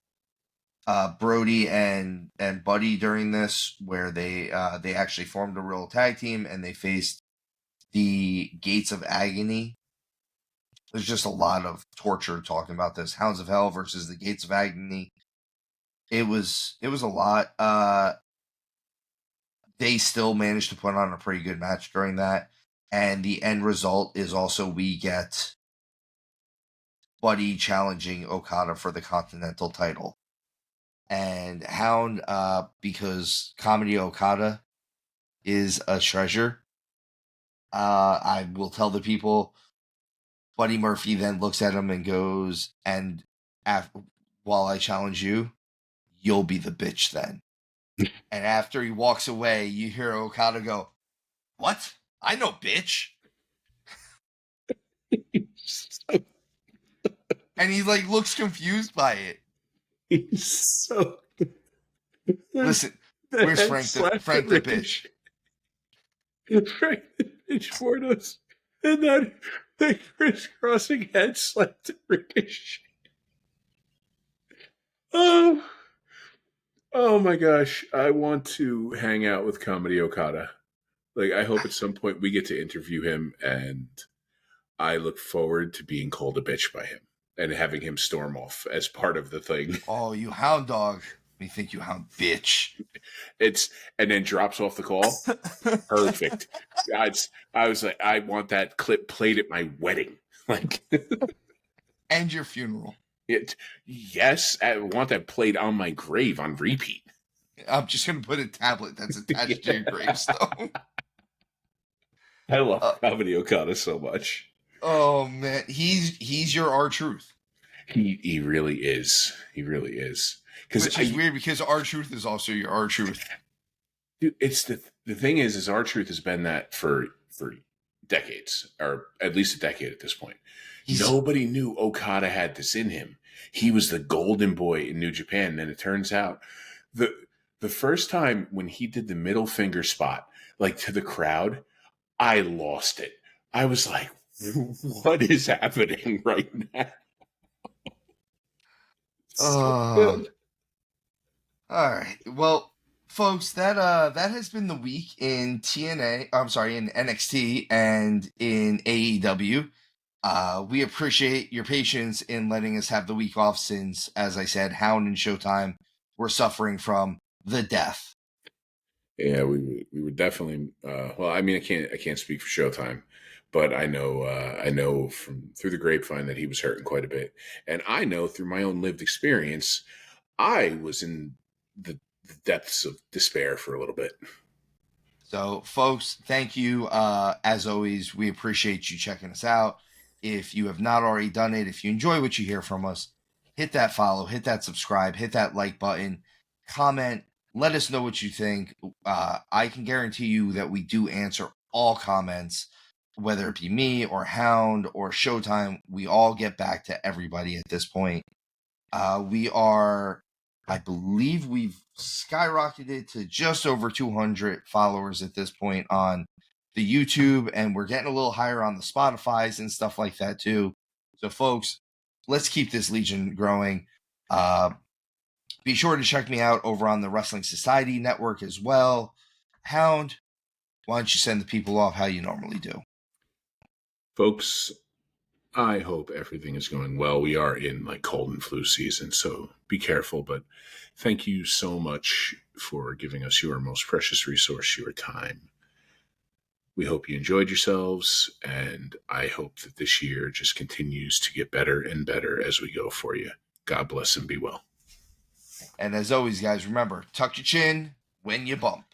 Brody and Buddy during this, where they actually formed a real tag team and they faced the Gates of Agony. There's just a lot of torture talking about this. Hounds of Hell versus the Gates of Agony. It was a lot. They still managed to put on a pretty good match during that. And the end result is also we get Buddy challenging Okada for the Continental title. And Hound, because Comedy Okada is a treasure, I will tell the people, Buddy Murphy then looks at him and goes, and while I challenge you, you'll be the bitch then. And after he walks away, you hear Okada go, "What? I know, bitch." And he like looks confused by it. He's so. Listen, where's Frank the bitch? Frank the bitch for us, and then the crisscrossing head slapped Ricochet. Oh my gosh! I want to hang out with Comedy Okada. Like, I hope at some point we get to interview him, and I look forward to being called a bitch by him and having him storm off as part of the thing. Oh, you hound dog. Me think you hound bitch. And then drops off the call. Perfect. I was like, I want that clip played at my wedding. Like, and your funeral. Yes, I want that played on my grave on repeat. I'm just going to put a tablet that's attached to your gravestone. I love Comedy Okada so much. Oh man, he's your R-Truth. He really is. He really is. Which is weird because R-Truth is also your R-Truth. Dude, it's the thing is R-Truth has been that for decades, or at least a decade at this point. Nobody knew Okada had this in him. He was the golden boy in New Japan, and it turns out the first time when he did the middle finger spot, like to the crowd, I lost it. I was like, what is happening right now? So Oh, good. all right. Well, folks, that has been the week in TNA. I'm sorry, in NXT and in AEW. We appreciate your patience in letting us have the week off since, as I said, Hound and Showtime were suffering from the death. Yeah, we were definitely. Well, I mean, I can't speak for Showtime, but I know from through the grapevine that he was hurting quite a bit, and I know through my own lived experience, I was in the depths of despair for a little bit. So, folks, thank you. As always, we appreciate you checking us out. If you have not already done it, if you enjoy what you hear from us, hit that follow, hit that subscribe, hit that like button, comment, let us know what you think. I can guarantee you that we do answer all comments, whether it be me or Hound or Showtime. We all get back to everybody at this point. We are, I believe we've skyrocketed to just over 200 followers at this point on the YouTube, and we're getting a little higher on the Spotify's and stuff like that too. So, folks, let's keep this legion growing. Be sure to check me out over on the Wrestling Society Network as well. Hound, why don't you send the people off how you normally do? Folks, I hope everything is going well. We are in like cold and flu season, so be careful. But thank you so much for giving us your most precious resource, your time. We hope you enjoyed yourselves, and I hope that this year just continues to get better and better as we go for you. God bless and be well. And as always, guys, remember, tuck your chin when you bump.